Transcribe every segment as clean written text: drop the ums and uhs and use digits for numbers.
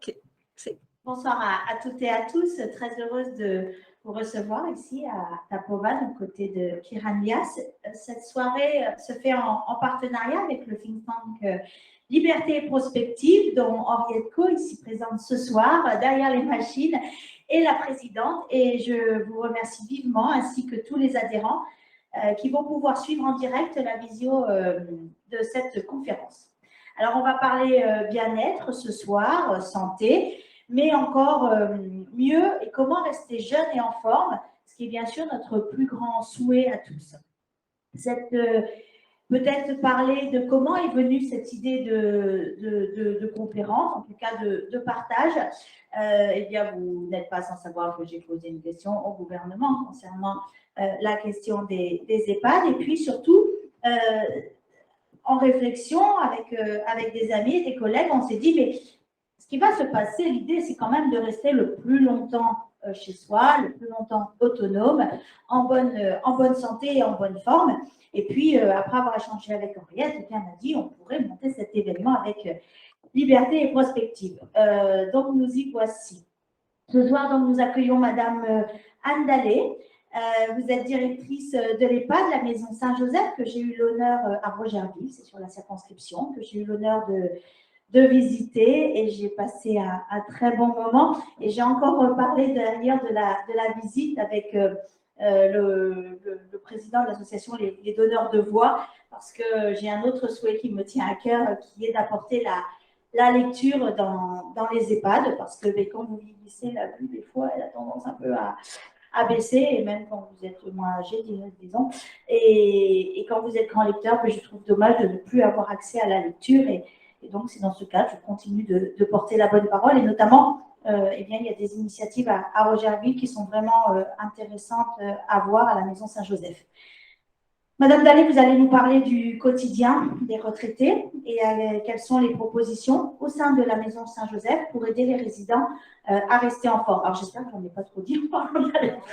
Ok. Bonsoir à toutes et à tous. Très heureuse de vous recevoir ici à Tapovan, aux côtés de Kiran Lias. Cette soirée se fait en partenariat avec le think tank Liberté et Prospective, dont Henriette Co, ici présente ce soir, derrière les machines, est la présidente. Et je vous remercie vivement, ainsi que tous les adhérents qui vont pouvoir suivre en direct la visio de cette conférence. Alors, on va parler bien-être ce soir, santé, mais encore mieux, et comment rester jeune et en forme, ce qui est bien sûr notre plus grand souhait à tous. Peut-être parler de comment est venue cette idée de conférence, en tout cas de partage. Eh bien, vous n'êtes pas sans savoir que j'ai posé une question au gouvernement concernant la question des EHPAD, et puis surtout, en réflexion avec des amis et des collègues, on s'est dit, mais ce qui va se passer, l'idée, c'est quand même de rester le plus longtemps chez soi, le plus longtemps autonome, en bonne santé et en bonne forme. Et puis, après avoir échangé avec Henriette, eh bien, on a dit on pourrait monter cet événement avec Liberté et Prospective. Donc, nous y voici. Ce soir, donc, nous accueillons Madame Anne Dallet. Vous êtes directrice de l'EHPAD, la Maison Saint-Joseph, que j'ai eu l'honneur à Rogerville, c'est sur la circonscription, que j'ai eu l'honneur de visiter, et j'ai passé un très bon moment. Et j'ai encore parlé d'ailleurs de la visite avec le président de l'association les donneurs de voix, parce que j'ai un autre souhait qui me tient à cœur, qui est d'apporter la lecture dans les EHPAD, parce que quand vous vieillissez, la vue, des fois, elle a tendance un peu à baisser, et même quand vous êtes moins âgé, disons. Et quand vous êtes grand lecteur, je trouve dommage de ne plus avoir accès à la lecture. Et donc, c'est dans ce cadre que je continue de porter la bonne parole. Et notamment, eh bien, il y a des initiatives à Rogerville qui sont vraiment intéressantes à voir à la Maison Saint-Joseph. Madame Dallet, vous allez nous parler du quotidien des retraités et quelles sont les propositions au sein de la Maison Saint-Joseph pour aider les résidents à rester en forme. Alors, j'espère que je n'en ai pas trop dit.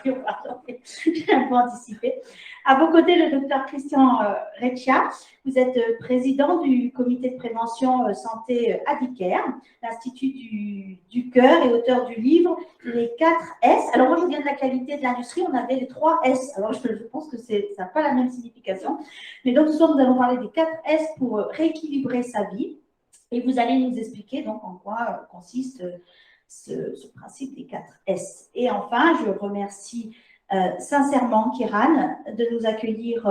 J'ai un peu anticipé. À vos côtés, le docteur Christian Reccia. Vous êtes président du comité de prévention santé Adicare, l'Institut du cœur, et auteur du livre Les 4 S. Alors, moi, je viens de la qualité de l'industrie, on avait les 3 S. Alors, je pense que ça n'a pas la même signification. Mais donc, ce soir, nous allons parler des 4 S pour rééquilibrer sa vie. Et vous allez nous expliquer donc en quoi consiste ce principe des 4 S. Et enfin, je remercie sincèrement Kiran de vous accueillir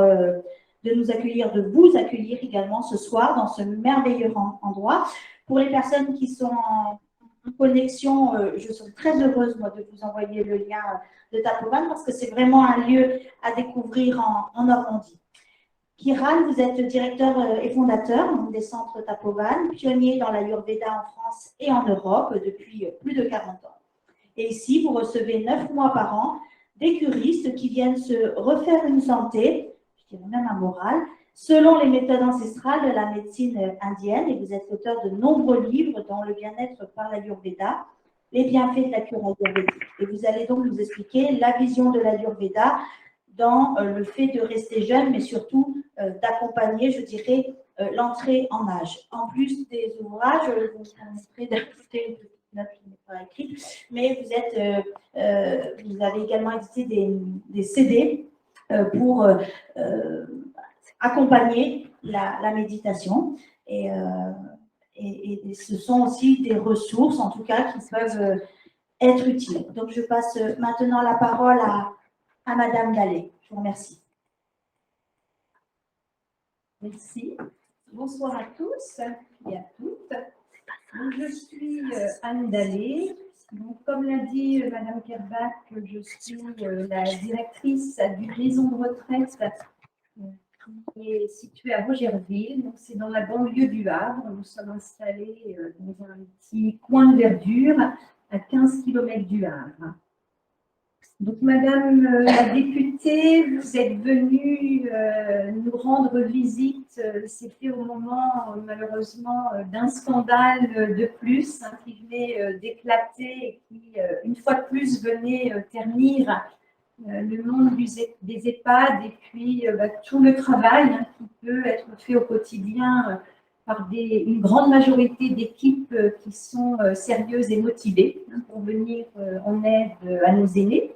également ce soir dans ce merveilleux endroit. Pour les personnes qui sont en connexion, je suis très heureuse, moi, de vous envoyer le lien de Tapovan, parce que c'est vraiment un lieu à découvrir en Normandie. Kiran, vous êtes directeur et fondateur des centres Tapovan, pionnier dans l'Ayurveda en France et en Europe depuis plus de 40 ans. Et ici, vous recevez 9 mois par an des curistes qui viennent se refaire une santé, je dirais même un moral, selon les méthodes ancestrales de la médecine indienne. Et vous êtes auteur de nombreux livres dans le bien-être par l'Ayurveda, les bienfaits de la cure ayurvédique. Et vous allez donc nous expliquer la vision de l'Ayurveda dans le fait de rester jeune, mais surtout d'accompagner, je dirais, l'entrée en âge. En plus des ouvrages, vous permettrez d'ajouter je n'ai pas écrit, mais vous avez également édité des CD pour accompagner la méditation. Et ce sont aussi des ressources, en tout cas, qui peuvent être utiles. Donc, je passe maintenant la parole à Madame Dallet. Je vous remercie. Merci. Bonsoir à tous et à toutes. Donc, je suis Anne Dallet. Donc, comme l'a dit Madame Kerbach, je suis la directrice d'une maison de retraite qui est située à Rogerville. Donc, c'est dans la banlieue du Havre. Nous sommes installés dans un petit coin de verdure à 15 km du Havre. Donc, Madame la députée, vous êtes venue nous rendre visite. C'était au moment, malheureusement, d'un scandale de plus qui venait d'éclater et qui, une fois de plus, venait ternir le monde des EHPAD et puis tout le travail qui peut être fait au quotidien par une grande majorité d'équipes qui sont sérieuses et motivées pour venir en aide à nos aînés.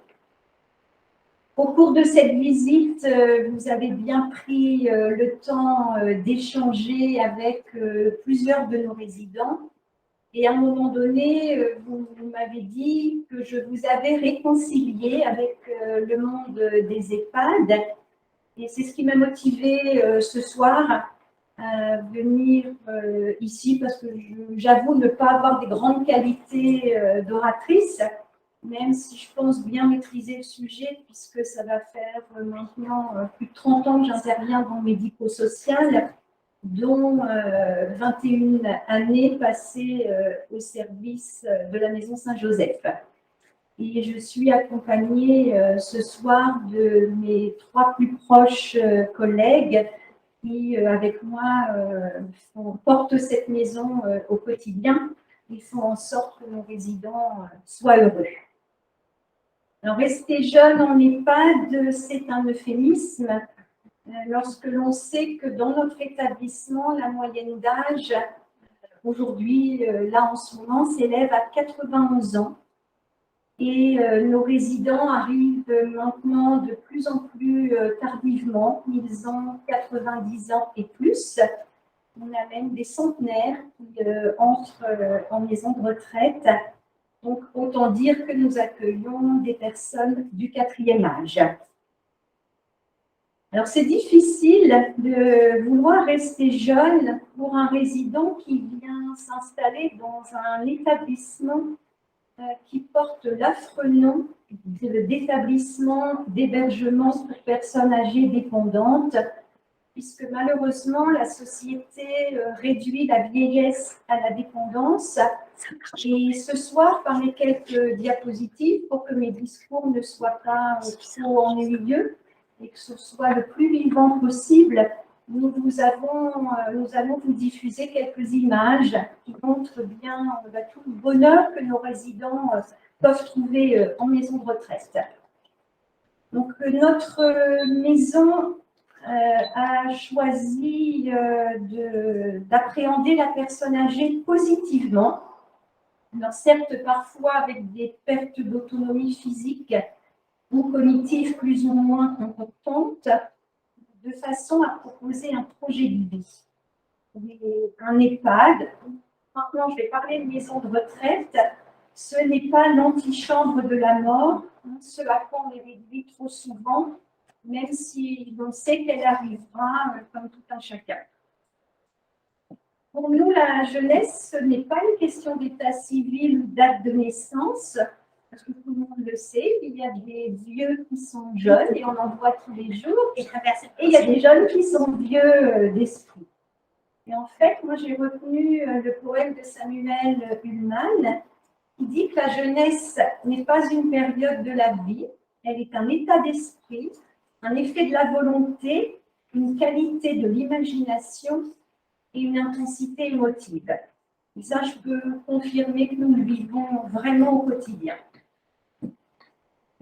Au cours de cette visite, vous avez bien pris le temps d'échanger avec plusieurs de nos résidents. Et à un moment donné, vous m'avez dit que je vous avais réconcilié avec le monde des EHPAD. Et c'est ce qui m'a motivée ce soir à venir ici, parce que j'avoue ne pas avoir des grandes qualités d'oratrice, même si je pense bien maîtriser le sujet, puisque ça va faire maintenant plus de 30 ans que j'interviens dans le médico-social, dont 21 années passées au service de la Maison Saint-Joseph. Et je suis accompagnée ce soir de mes 3 plus proches collègues qui, avec moi, portent cette maison au quotidien et font en sorte que nos résidents soient heureux. Alors, rester jeune en EHPAD, c'est un euphémisme. Lorsque l'on sait que dans notre établissement, la moyenne d'âge, aujourd'hui, là en ce moment, s'élève à 91 ans. Et nos résidents arrivent maintenant de plus en plus tardivement. Ils ont 90 ans et plus. On a même des centenaires qui entrent en maison de retraite. Donc, autant dire que nous accueillons des personnes du 4e âge. Alors, c'est difficile de vouloir rester jeune pour un résident qui vient s'installer dans un établissement qui porte l'affreux nom d'établissement d'hébergement pour personnes âgées dépendantes, puisque malheureusement, la société réduit la vieillesse à la dépendance. Et ce soir, par les quelques diapositives, pour que mes discours ne soient pas trop ennuyeux et que ce soit le plus vivant possible, nous allons vous diffuser quelques images qui montrent bien tout le bonheur que nos résidents peuvent trouver en maison de retraite. Donc, notre maison a choisi d'appréhender la personne âgée positivement. Alors, certes, parfois avec des pertes d'autonomie physique ou cognitive plus ou moins importantes, de façon à proposer un projet de vie. Un EHPAD, maintenant je vais parler de maison de retraite, ce n'est pas l'antichambre de la mort, ce à quoi on est réduit trop souvent, même si on sait qu'elle arrivera comme tout un chacun. Pour nous, la jeunesse, ce n'est pas une question d'état civil ou date de naissance, parce que tout le monde le sait, il y a des vieux qui sont jeunes et on en voit tous les jours, et il y a des jeunes qui sont vieux d'esprit. Et en fait, moi j'ai retenu le poème de Samuel Ullmann qui dit que la jeunesse n'est pas une période de la vie, elle est un état d'esprit, un effet de la volonté, une qualité de l'imagination et une intensité émotive. Et ça, je peux confirmer que nous le vivons vraiment au quotidien.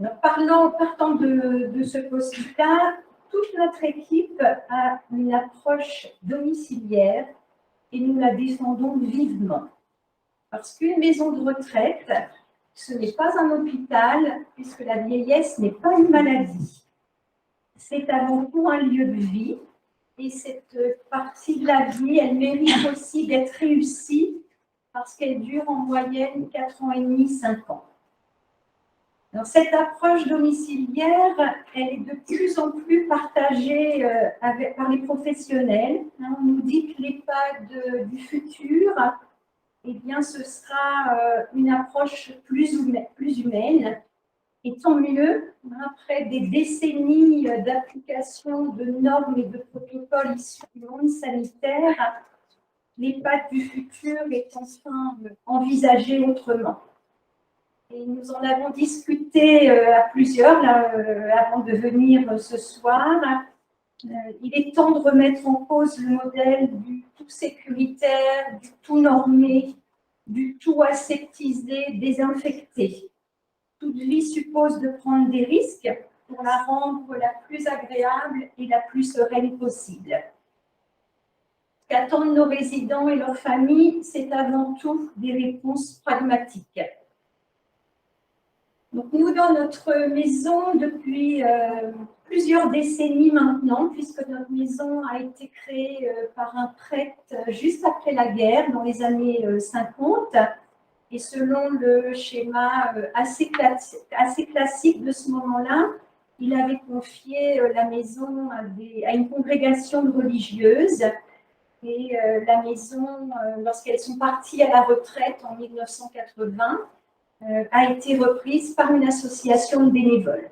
Alors, partant de ce postulat, toute notre équipe a une approche domiciliaire et nous la défendons vivement. Parce qu'une maison de retraite, ce n'est pas un hôpital, puisque la vieillesse n'est pas une maladie. C'est avant tout un lieu de vie. Et cette partie de la vie, elle mérite aussi d'être réussie parce qu'elle dure en moyenne 4 ans et demi, 5 ans. Alors, cette approche domiciliaire, elle est de plus en plus partagée par les professionnels. On nous dit que l'EHPAD du futur, eh bien, ce sera une approche plus humaine. Et tant mieux, après des décennies d'application de normes et de protocoles issus du monde sanitaire, l'EHPAD du futur est enfin envisagé autrement. Et nous en avons discuté à plusieurs avant de venir ce soir. Il est temps de remettre en cause le modèle du tout sécuritaire, du tout normé, du tout aseptisé, désinfecté. Toute vie suppose de prendre des risques pour la rendre la plus agréable et la plus sereine possible. qu'attendent nos résidents et leurs familles, c'est avant tout des réponses pragmatiques. Donc, nous, dans notre maison, depuis plusieurs décennies maintenant, puisque notre maison a été créée par un prêtre juste après la guerre, dans les années 50, et selon le schéma assez classique de ce moment-là, il avait confié la maison à une congrégation de religieuses. Et la maison, lorsqu'elles sont parties à la retraite en 1980, a été reprise par une association de bénévoles.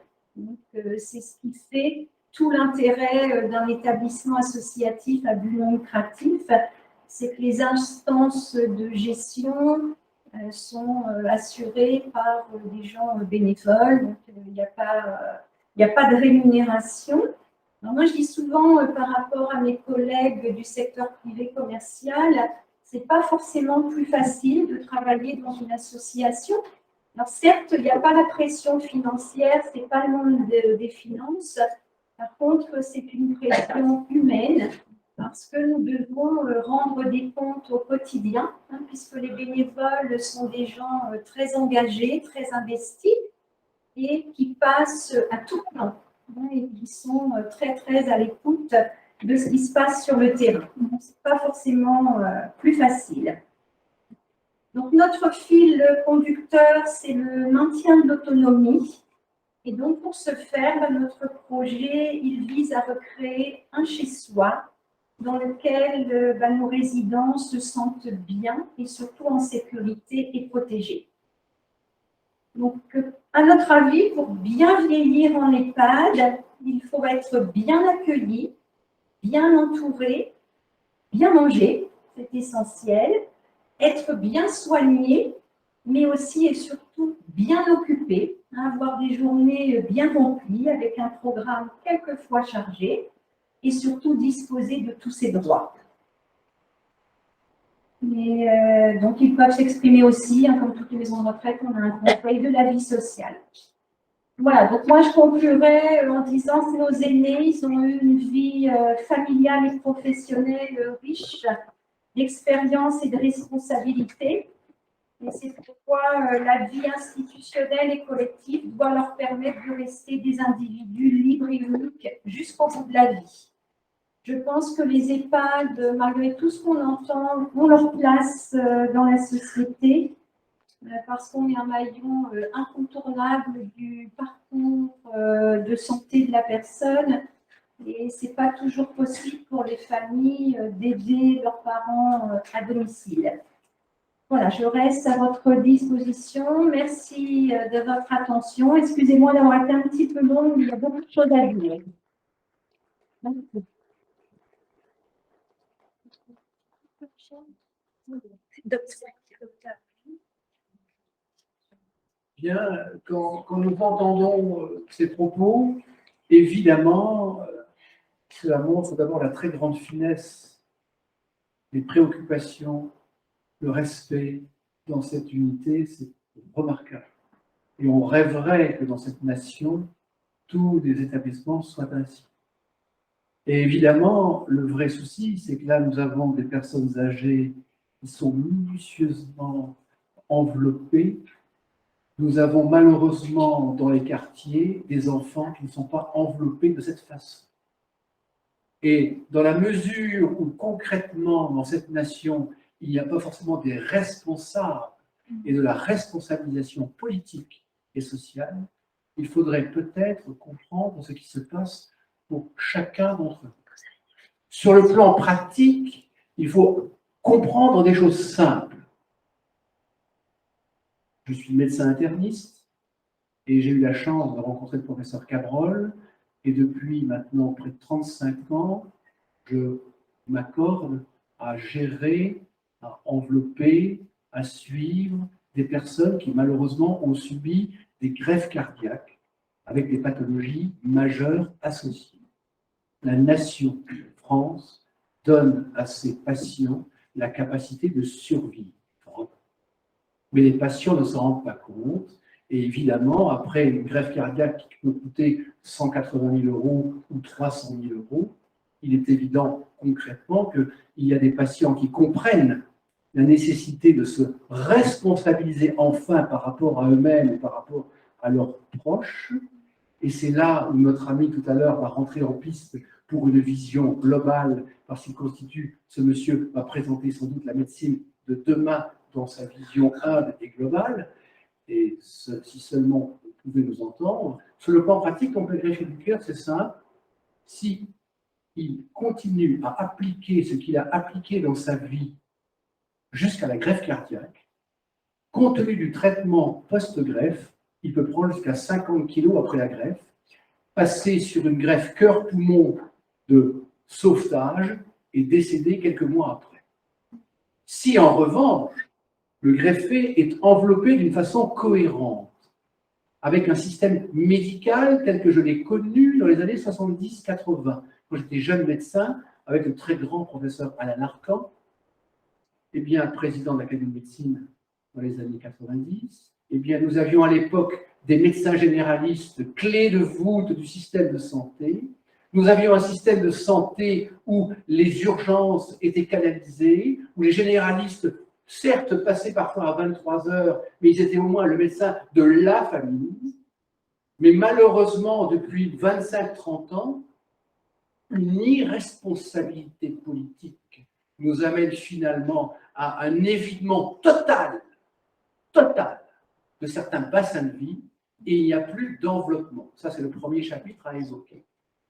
C'est ce qui fait tout l'intérêt d'un établissement associatif à but non lucratif, c'est que les instances de gestion sont assurées par des gens bénévoles, donc il n'y a pas de rémunération. Alors moi, je dis souvent par rapport à mes collègues du secteur privé commercial, ce n'est pas forcément plus facile de travailler dans une association. Alors certes, il n'y a pas la pression financière, ce n'est pas le monde des finances. Par contre, c'est une pression humaine parce que nous devons rendre des comptes au quotidien, puisque les bénévoles sont des gens très engagés, très investis et qui passent à tout moment et qui sont très, très à l'écoute de ce qui se passe sur le terrain. Ce n'est pas forcément plus facile. Donc, notre fil conducteur, c'est le maintien de l'autonomie. Et donc, pour ce faire, notre projet, il vise à recréer un chez-soi dans lequel nos résidents se sentent bien et surtout en sécurité et protégés. Donc, à notre avis, pour bien vieillir en EHPAD, il faut être bien accueilli, bien entouré, bien manger, c'est essentiel, être bien soigné, mais aussi et surtout bien occupé, avoir des journées bien remplies avec un programme quelquefois chargé et surtout disposer de tous ses droits. Mais, donc, ils peuvent s'exprimer aussi, comme toutes les maisons de retraite, on a un conseil de la vie sociale. Voilà, donc moi je conclurai en disant que nos aînés, ils ont eu une vie familiale et professionnelle riche d'expérience et de responsabilité. Et c'est pourquoi la vie institutionnelle et collective doit leur permettre de rester des individus libres et uniques jusqu'au bout de la vie. Je pense que les EHPAD, malgré tout ce qu'on entend, ont leur place dans la société parce qu'on est un maillon incontournable du parcours de santé de la personne et ce n'est pas toujours possible pour les familles d'aider leurs parents à domicile. Voilà, je reste à votre disposition. Merci de votre attention. Excusez-moi d'avoir été un petit peu longue, il y a beaucoup de choses à dire. Merci. Bien, quand nous entendons ces propos, évidemment, cela montre d'abord la très grande finesse des préoccupations, le respect dans cette unité, c'est remarquable. Et on rêverait que dans cette nation, tous les établissements soient ainsi. Et évidemment, le vrai souci, c'est que là, nous avons des personnes âgées qui sont minutieusement enveloppées. Nous avons malheureusement dans les quartiers des enfants qui ne sont pas enveloppés de cette façon. Et dans la mesure où concrètement, dans cette nation, il n'y a pas forcément des responsables et de la responsabilisation politique et sociale, il faudrait peut-être comprendre ce qui se passe pour chacun d'entre eux. Sur le plan pratique, il faut comprendre des choses simples. Je suis médecin interniste et j'ai eu la chance de rencontrer le professeur Cabrol et depuis maintenant près de 35 ans, je m'accorde à gérer, à envelopper, à suivre des personnes qui malheureusement ont subi des greffes cardiaques avec des pathologies majeures associées. La nation France donne à ses patients la capacité de survivre. Mais les patients ne s'en rendent pas compte. Et évidemment, après une greffe cardiaque qui peut coûter 180 000 € ou 300 000 €, il est évident concrètement qu'il y a des patients qui comprennent la nécessité de se responsabiliser enfin par rapport à eux-mêmes et par rapport à leurs proches. Et c'est là où notre ami tout à l'heure va rentrer en piste pour une vision globale, parce qu'il constitue, ce monsieur va présenter sans doute la médecine de demain dans sa vision humble et globale. Et si seulement vous pouvez nous entendre, sur le plan pratique, on peut greffer du cœur, c'est simple. Si il continue à appliquer ce qu'il a appliqué dans sa vie jusqu'à la greffe cardiaque, compte tenu du traitement post-greffe, il peut prendre jusqu'à 50 kg après la greffe, passer sur une greffe cœur-poumon de sauvetage et décéder quelques mois après. Si en revanche, le greffé est enveloppé d'une façon cohérente, avec un système médical tel que je l'ai connu dans les années 70-80, quand j'étais jeune médecin, avec le très grand professeur Alain Arcan, eh bien, président de l'Académie de médecine dans les années 90, eh bien, nous avions à l'époque des médecins généralistes clés de voûte du système de santé. Nous avions un système de santé où les urgences étaient canalisées, où les généralistes, certes, passaient parfois à 23 heures, mais ils étaient au moins le médecin de la famille. Mais malheureusement, depuis 25-30 ans, une irresponsabilité politique nous amène finalement à un évitement total de certains bassins de vie, et il n'y a plus d'enveloppement. Ça, c'est le premier chapitre à évoquer.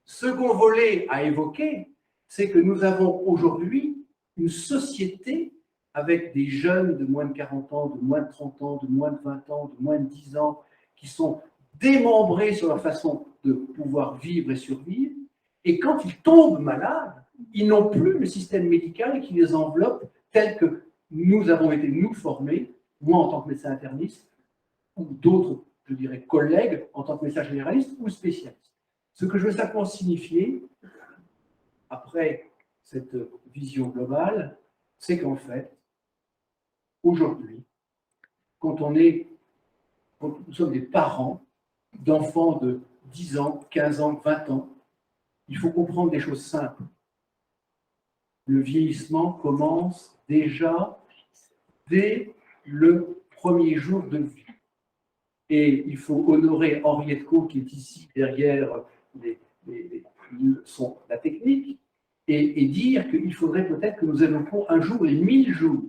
Second volet à évoquer, c'est que nous avons aujourd'hui une société avec des jeunes de moins de 40 ans, de moins de 30 ans, de moins de 20 ans, de moins de 10 ans, qui sont démembrés sur leur façon de pouvoir vivre et survivre. Et quand ils tombent malades, ils n'ont plus le système médical qui les enveloppe tel que nous avons été, nous, formés, moi en tant que médecin interniste, ou d'autres, je dirais, collègues en tant que médecin généraliste ou spécialiste. Ce que je veux simplement signifier, après cette vision globale, c'est qu'en fait, aujourd'hui, quand nous sommes des parents d'enfants de 10 ans, 15 ans, 20 ans, il faut comprendre des choses simples. Le vieillissement commence déjà dès le premier jour de vie. Et il faut honorer Henriette Co, qui est ici derrière la technique, et dire qu'il faudrait peut-être que nous évoquions un jour les 1000 jours.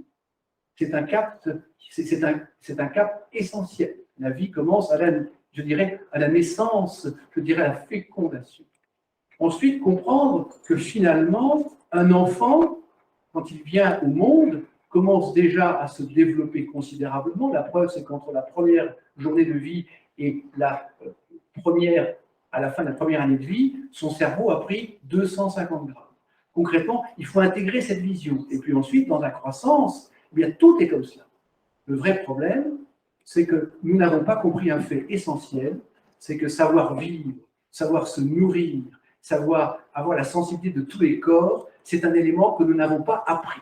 C'est un cap essentiel. La vie commence à la naissance, je dirais à la fécondation. Ensuite, comprendre que finalement, un enfant, quand il vient au monde, commence déjà à se développer considérablement. La preuve, c'est qu'entre la première journée de vie et à la fin de la première année de vie, son cerveau a pris 250 grammes. Concrètement, il faut intégrer cette vision. Et puis ensuite, dans la croissance, eh bien, tout est comme cela. Le vrai problème, c'est que nous n'avons pas compris un fait essentiel, c'est que savoir vivre, savoir se nourrir, savoir avoir la sensibilité de tous les corps, c'est un élément que nous n'avons pas appris.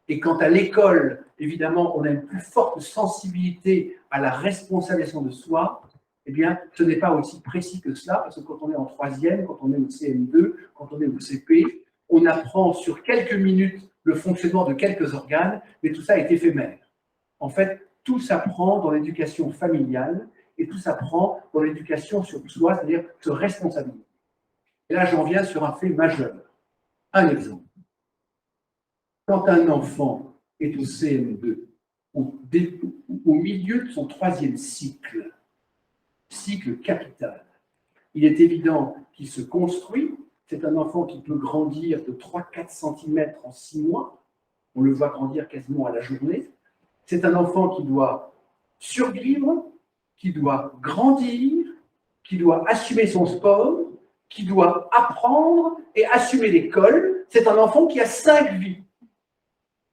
Et quant à l'école, évidemment, on a une plus forte sensibilité à la responsabilisation de soi, eh bien, ce n'est pas aussi précis que cela, parce que quand on est en troisième, quand on est au CM2, quand on est au CP, on apprend sur quelques minutes le fonctionnement de quelques organes, mais tout ça est éphémère. En fait, tout s'apprend dans l'éducation familiale et tout s'apprend dans l'éducation sur soi, c'est-à-dire se responsabiliser. Et là, j'en viens sur un fait majeur. Un exemple. Quand un enfant est au CM2, au milieu de son troisième cycle capital, il est évident qu'il se construit. C'est un enfant qui peut grandir de 3-4 cm en 6 mois. On le voit grandir quasiment à la journée. C'est un enfant qui doit survivre, qui doit grandir, qui doit assumer son sport, qui doit apprendre et assumer l'école. C'est un enfant qui a 5 vies.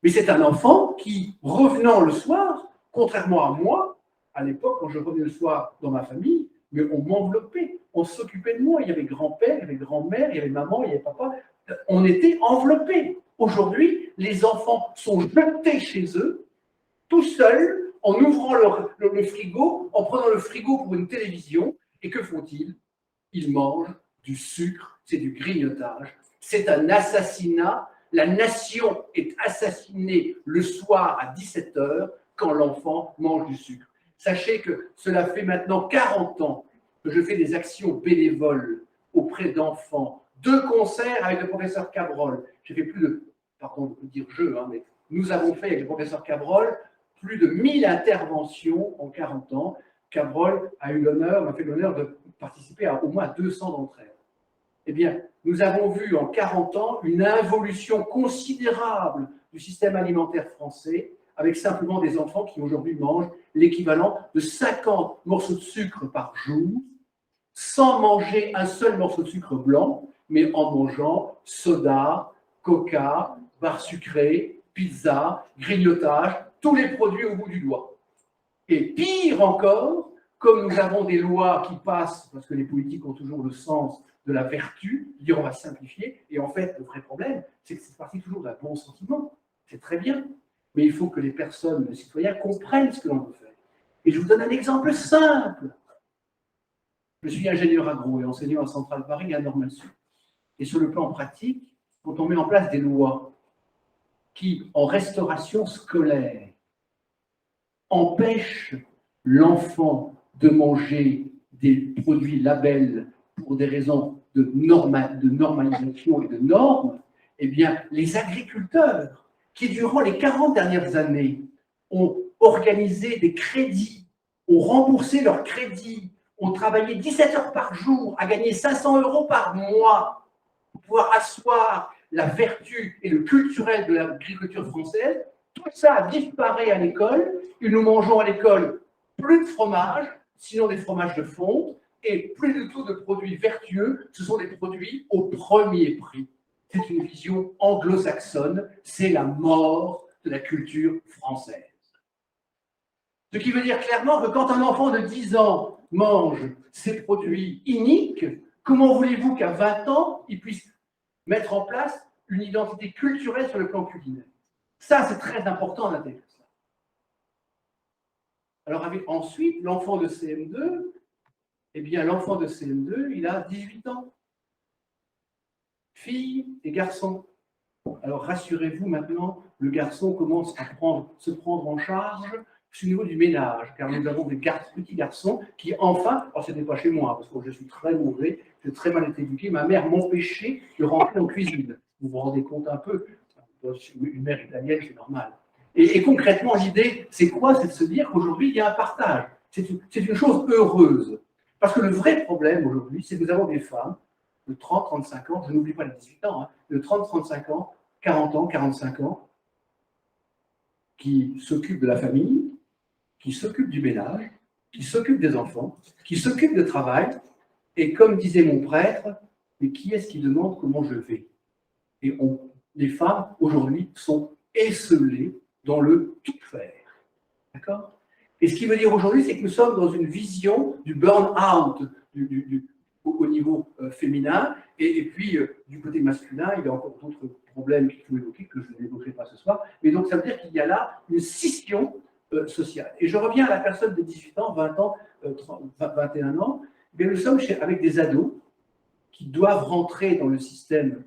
Mais c'est un enfant qui, revenant le soir, contrairement à moi, à l'époque, quand je revenais le soir dans ma famille, mais on m'enveloppait, on s'occupait de moi. Il y avait grand-père, il y avait grand-mère, il y avait maman, il y avait papa. On était enveloppés. Aujourd'hui, les enfants sont jetés chez eux, tout seuls, en ouvrant le frigo, en prenant le frigo pour une télévision. Et que font-ils? Ils mangent du sucre, c'est du grignotage. C'est un assassinat. La nation est assassinée le soir à 17 h quand l'enfant mange du sucre. Sachez que cela fait maintenant 40 ans que je fais des actions bénévoles auprès d'enfants, de concert avec le professeur Cabrol. J'ai fait plus de, pardon de dire je, hein, mais nous avons fait avec le professeur Cabrol plus de 1000 interventions en 40 ans. Cabrol m'a fait l'honneur de participer à au moins 200 d'entre elles. Eh bien, nous avons vu en 40 ans une involution considérable du système alimentaire français, avec simplement des enfants qui aujourd'hui mangent l'équivalent de 50 morceaux de sucre par jour, sans manger un seul morceau de sucre blanc, mais en mangeant soda, coca, barres sucrées, pizza, grignotage, tous les produits au bout du doigt. Et pire encore, comme nous avons des lois qui passent, parce que les politiques ont toujours le sens de la vertu, dire on va simplifier, et en fait, le vrai problème, c'est que c'est parti toujours d'un bon sentiment. C'est très bien, mais il faut que les personnes, les citoyens, comprennent ce que l'on veut faire. Et je vous donne un exemple simple. Je suis ingénieur agro et enseignant à Centrale Paris et à Normal Sud. Et sur le plan pratique, quand on met en place des lois qui, en restauration scolaire, empêchent l'enfant de manger des produits labels pour des raisons de normalisation et de normes, eh bien, les agriculteurs qui, durant les 40 dernières années, ont organisé des crédits, ont remboursé leurs crédits, ont travaillé 17 heures par jour, à gagner 500 € par mois pour pouvoir asseoir la vertu et le culturel de l'agriculture française, tout ça disparaît à l'école et nous mangeons à l'école plus de fromage, sinon des fromages de fonte, et plus du tout de produits vertueux, ce sont des produits au premier prix. C'est une vision anglo-saxonne, c'est la mort de la culture française. Ce qui veut dire clairement que quand un enfant de 10 ans mange ces produits iniques, comment voulez-vous qu'à 20 ans, il puisse mettre en place une identité culturelle sur le plan culinaire? Ça, c'est très important d'intégrer ça. Alors, ensuite, l'enfant de CM2, eh bien, l'enfant de CM2, il a 18 ans. Filles et garçons. Alors, rassurez-vous maintenant, le garçon commence à se prendre en charge au niveau du ménage, car nous avons des petits garçons qui, enfin, alors ce n'était pas chez moi, parce que je suis très mauvais, j'ai très mal été éduqué, ma mère m'empêchait de rentrer en cuisine. Vous vous rendez compte un peu, une mère italienne, c'est normal. Et concrètement, l'idée, c'est quoi? C'est de se dire qu'aujourd'hui, il y a un partage. C'est une chose heureuse. Parce que le vrai problème aujourd'hui, c'est que nous avons des femmes de 30, 35 ans, je n'oublie pas les 18 ans, hein, de 30, 35 ans, 40 ans, 45 ans, qui s'occupent de la famille, qui s'occupent du ménage, qui s'occupent des enfants, qui s'occupent du travail, et comme disait mon prêtre, mais qui est-ce qui demande comment je vais? Et les femmes, aujourd'hui, sont esselées dans le tout faire. D'accord? Et ce qui veut dire aujourd'hui, c'est que nous sommes dans une vision du burn-out au niveau féminin, et puis du côté masculin, il y a encore d'autres problèmes qu'il faut évoquer, que je n'évoquerai pas ce soir, mais donc ça veut dire qu'il y a là une scission sociale. Et je reviens à la personne de 18 ans, 20 ans, 21 ans, mais nous sommes avec des ados qui doivent rentrer dans le système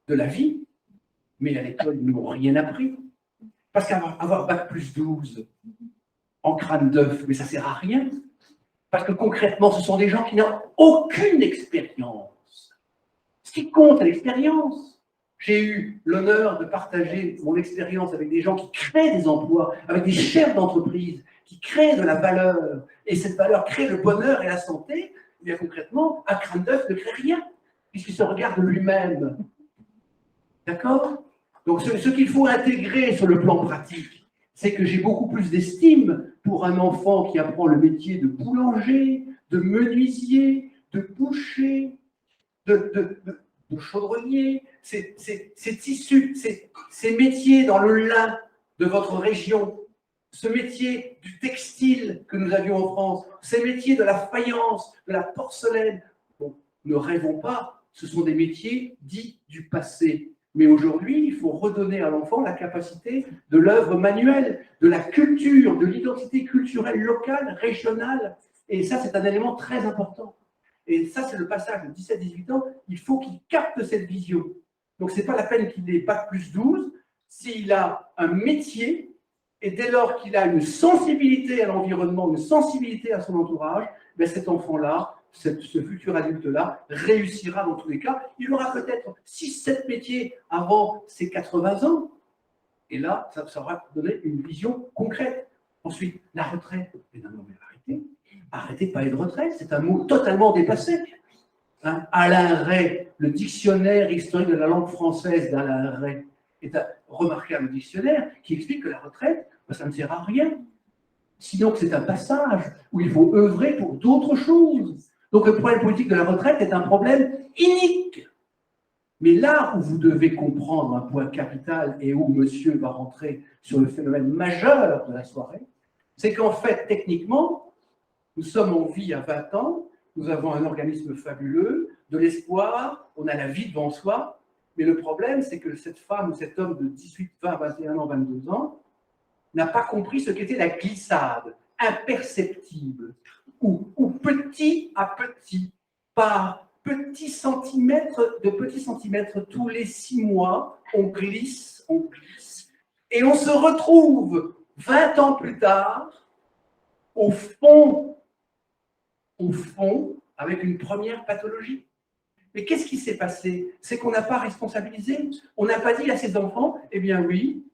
de la vie, mais à l'école, ils n'ont rien appris. Parce qu'avoir bac plus 12 en crâne d'œuf, mais ça ne sert à rien. Parce que concrètement, ce sont des gens qui n'ont aucune expérience. Ce qui compte, c'est l'expérience. J'ai eu l'honneur de partager mon expérience avec des gens qui créent des emplois, avec des chefs d'entreprise, qui créent de la valeur. Et cette valeur crée le bonheur et la santé. Et bien concrètement, un crâne d'œuf ne crée rien, puisqu'il se regarde lui-même. D'accord? Donc, ce qu'il faut intégrer sur le plan pratique, c'est que j'ai beaucoup plus d'estime pour un enfant qui apprend le métier de boulanger, de menuisier, de boucher, de chaudronnier, ces tissus, ces métiers dans le lin de votre région, ce métier du textile que nous avions en France, ces métiers de la faïence, de la porcelaine. Bon, ne rêvons pas, ce sont des métiers dits du passé. Mais aujourd'hui, il faut redonner à l'enfant la capacité de l'œuvre manuelle, de la culture, de l'identité culturelle locale, régionale. Et ça, c'est un élément très important. Et ça, c'est le passage de 17-18 ans. Il faut qu'il capte cette vision. Donc, ce n'est pas la peine qu'il ait bac plus 12 s'il a un métier et dès lors qu'il a une sensibilité à l'environnement, une sensibilité à son entourage, ben cet enfant-là, ce futur adulte-là, réussira dans tous les cas. Il aura peut-être 6-7 métiers avant ses 80 ans. Et là, ça va donner une vision concrète. Ensuite, la retraite. Mais non, mais arrêtez de parler de retraite, c'est un mot totalement dépassé. Hein, Alain Ray, le dictionnaire historique de la langue française d'Alain Ray, est un remarquable dictionnaire qui explique que la retraite, ben, ça ne sert à rien. Sinon, c'est un passage où il faut œuvrer pour d'autres choses. Donc, le problème politique de la retraite est un problème inique. Mais là où vous devez comprendre un point capital et où monsieur va rentrer sur le phénomène majeur de la soirée, c'est qu'en fait, techniquement, nous sommes en vie à 20 ans, nous avons un organisme fabuleux, de l'espoir, on a la vie devant soi, mais le problème, c'est que cette femme ou cet homme de 18, 20, 21 ans, 22 ans n'a pas compris ce qu'était la glissade, imperceptible, ou petit à petit, par petits centimètres tous les 6 mois, on glisse, et on se retrouve 20 ans plus tard, au fond, avec une première pathologie. Mais qu'est-ce qui s'est passé? C'est qu'on n'a pas responsabilisé. On n'a pas dit à ses enfants, eh bien oui,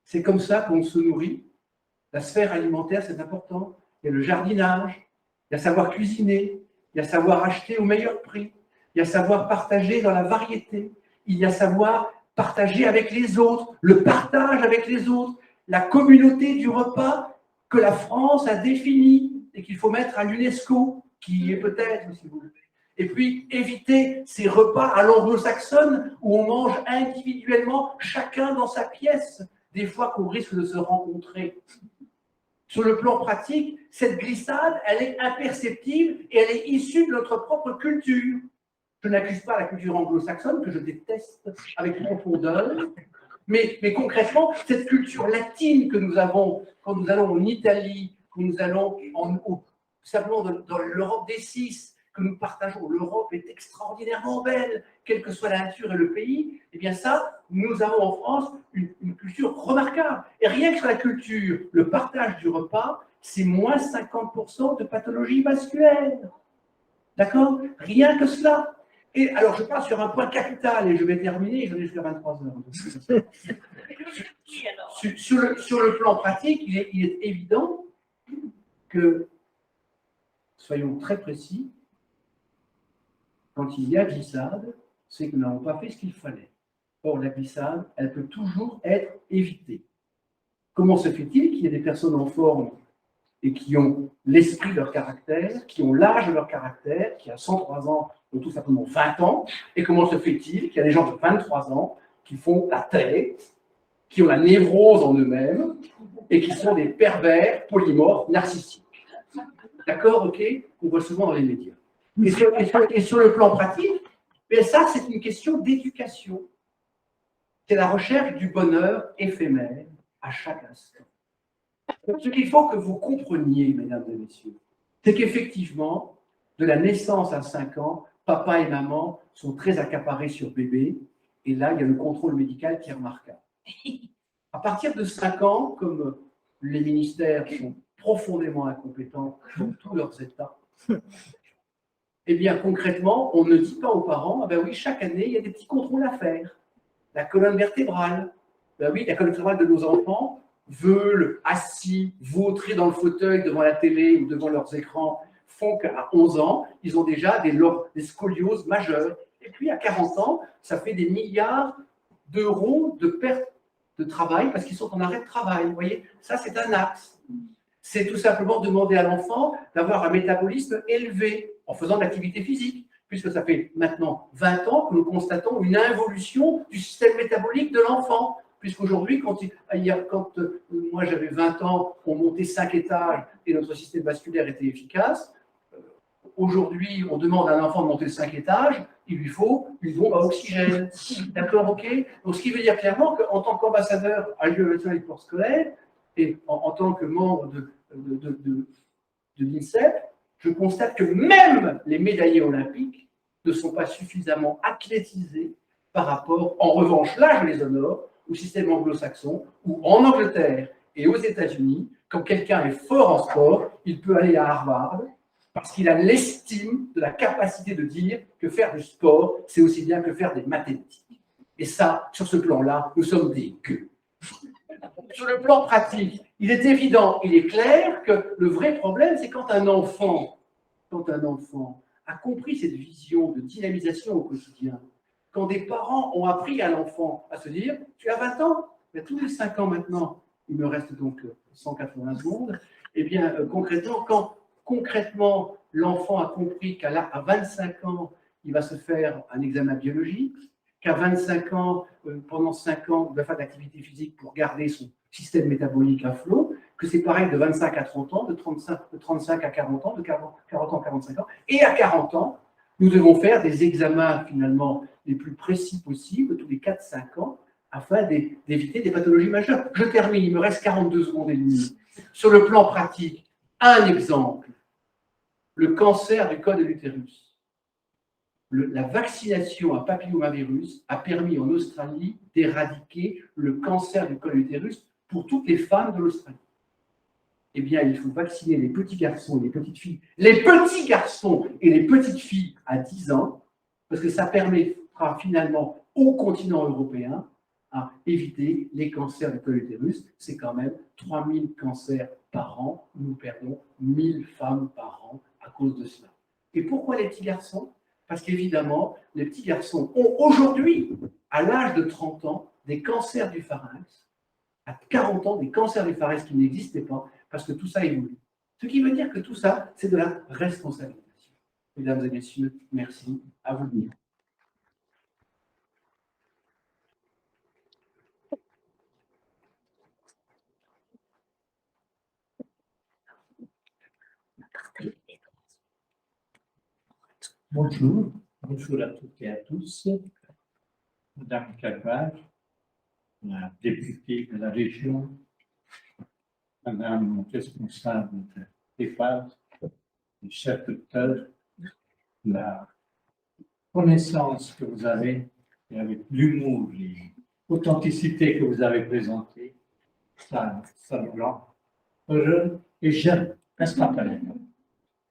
c'est comme ça qu'on se nourrit. La sphère alimentaire, c'est important. Il y a le jardinage, il y a savoir cuisiner, il y a savoir acheter au meilleur prix, il y a savoir partager dans la variété, il y a savoir partager avec les autres, le partage avec les autres, la communauté du repas que la France a définie et qu'il faut mettre à l'UNESCO, qui y est peut-être, si vous voulez. Et puis, éviter ces repas à l'anglo-saxonne où on mange individuellement, chacun dans sa pièce, des fois qu'on risque de se rencontrer. Sur le plan pratique, cette glissade, elle est imperceptible et elle est issue de notre propre culture. Je n'accuse pas la culture anglo-saxonne, que je déteste avec profondeur, mais concrètement, cette culture latine que nous avons quand nous allons en Italie, quand nous allons simplement dans l'Europe des 6, que nous partageons, l'Europe est extraordinairement belle, quelle que soit la nature et le pays, eh bien ça, nous avons en France une culture remarquable. Et rien que sur la culture, le partage du repas, c'est moins 50% de pathologies vasculaires. D'accord? Rien que cela. Et alors, je parle sur un point capital, et je vais terminer, j'en ai jusqu'à 23 heures. Sur le plan pratique, il est évident que, soyons très précis, quand il y a glissade, c'est que nous n'avons pas fait ce qu'il fallait. Or, la glissade, elle peut toujours être évitée. Comment se fait-il qu'il y ait des personnes en forme et qui ont l'esprit de leur caractère, qui ont l'âge de leur caractère, qui à 103 ans ont tout simplement 20 ans, et comment se fait-il qu'il y a des gens de 23 ans qui font la tête, qui ont la névrose en eux-mêmes, et qui sont des pervers, polymorphes, narcissiques. D'accord, ok? On voit souvent dans les médias. Et sur le plan pratique, mais ça, c'est une question d'éducation. C'est la recherche du bonheur éphémère à chaque instant. Ce qu'il faut que vous compreniez, mesdames et messieurs, c'est qu'effectivement, de la naissance à 5 ans, papa et maman sont très accaparés sur bébé, et là, il y a le contrôle médical qui est remarquable. À partir de 5 ans, comme les ministères sont profondément incompétents dans tous leurs états, eh bien, concrètement, on ne dit pas aux parents, ah ben oui, chaque année, il y a des petits contrôles à faire. La colonne vertébrale. Ben oui, la colonne vertébrale de nos enfants veulent, assis, vautrés dans le fauteuil devant la télé ou devant leurs écrans, font qu'à 11 ans, ils ont déjà des scolioses majeures. Et puis, à 40 ans, ça fait des milliards d'euros de perte de travail parce qu'ils sont en arrêt de travail. Vous voyez, ça, c'est un axe. C'est tout simplement demander à l'enfant d'avoir un métabolisme élevé en faisant de l'activité physique, puisque ça fait maintenant 20 ans que nous constatons une involution du système métabolique de l'enfant. Puisqu'aujourd'hui, quand moi j'avais 20 ans, on montait 5 étages et notre système vasculaire était efficace. Aujourd'hui, on demande à un enfant de monter 5 étages, il lui faut une bombe à oxygène. D'accord, ok? Donc, ce qui veut dire clairement qu'en tant qu'ambassadeur à l'Union nationale du sport scolaire et en tant que membre de l'INSEP, je constate que même les médaillés olympiques ne sont pas suffisamment athlétisés par rapport, en revanche, là je les honore, au système anglo-saxon, où en Angleterre et aux États-Unis, quand quelqu'un est fort en sport, il peut aller à Harvard parce qu'il a l'estime de la capacité de dire que faire du sport, c'est aussi bien que faire des mathématiques. Et ça, sur ce plan-là, nous sommes des gueux. Sur le plan pratique, il est évident, il est clair que le vrai problème, c'est quand un enfant a compris cette vision de dynamisation au quotidien, quand des parents ont appris à l'enfant à se dire « tu as 20 ans, mais tous les 5 ans maintenant, il me reste donc 180 secondes », eh bien, concrètement, quand concrètement l'enfant a compris qu'à 25 ans, il va se faire un examen biologique, qu'à 25 ans, pendant 5 ans, il va faire de l'activité physique pour garder son système métabolique à flot, que c'est pareil de 25 à 30 ans, de 35 à 40 ans, de 40 ans à 45 ans, et à 40 ans, nous devons faire des examens finalement les plus précis possibles, tous les 4-5 ans, afin d'éviter des pathologies majeures. Je termine, il me reste 42 secondes et demie. Sur le plan pratique, un exemple, le cancer du col de l'utérus. La vaccination à papillomavirus a permis en Australie d'éradiquer le cancer du col de l'utérus pour toutes les femmes de l'Australie. Eh bien, il faut vacciner les petits garçons et les petites filles, les petits garçons et les petites filles à 10 ans, parce que ça permettra finalement au continent européen à éviter les cancers du col de l'utérus. C'est quand même 3000 cancers par an. Nous perdons 1000 femmes par an à cause de cela. Et pourquoi les petits garçons? Parce qu'évidemment, les petits garçons ont aujourd'hui, à l'âge de 30 ans, des cancers du pharynx, à 40 ans, des cancers du pharynx qui n'existaient pas, parce que tout ça évolue. Ce qui veut dire que tout ça, c'est de la responsabilisation. Mesdames et messieurs, merci. À vous de dire. Bonjour, bonjour à toutes et à tous. Madame Carvalho, la députée de la région, Madame responsable d'EHPAD, le chef docteur, la connaissance que vous avez et avec l'humour et l'authenticité que vous avez présentée, ça nous rend heureux et jeune instantanément.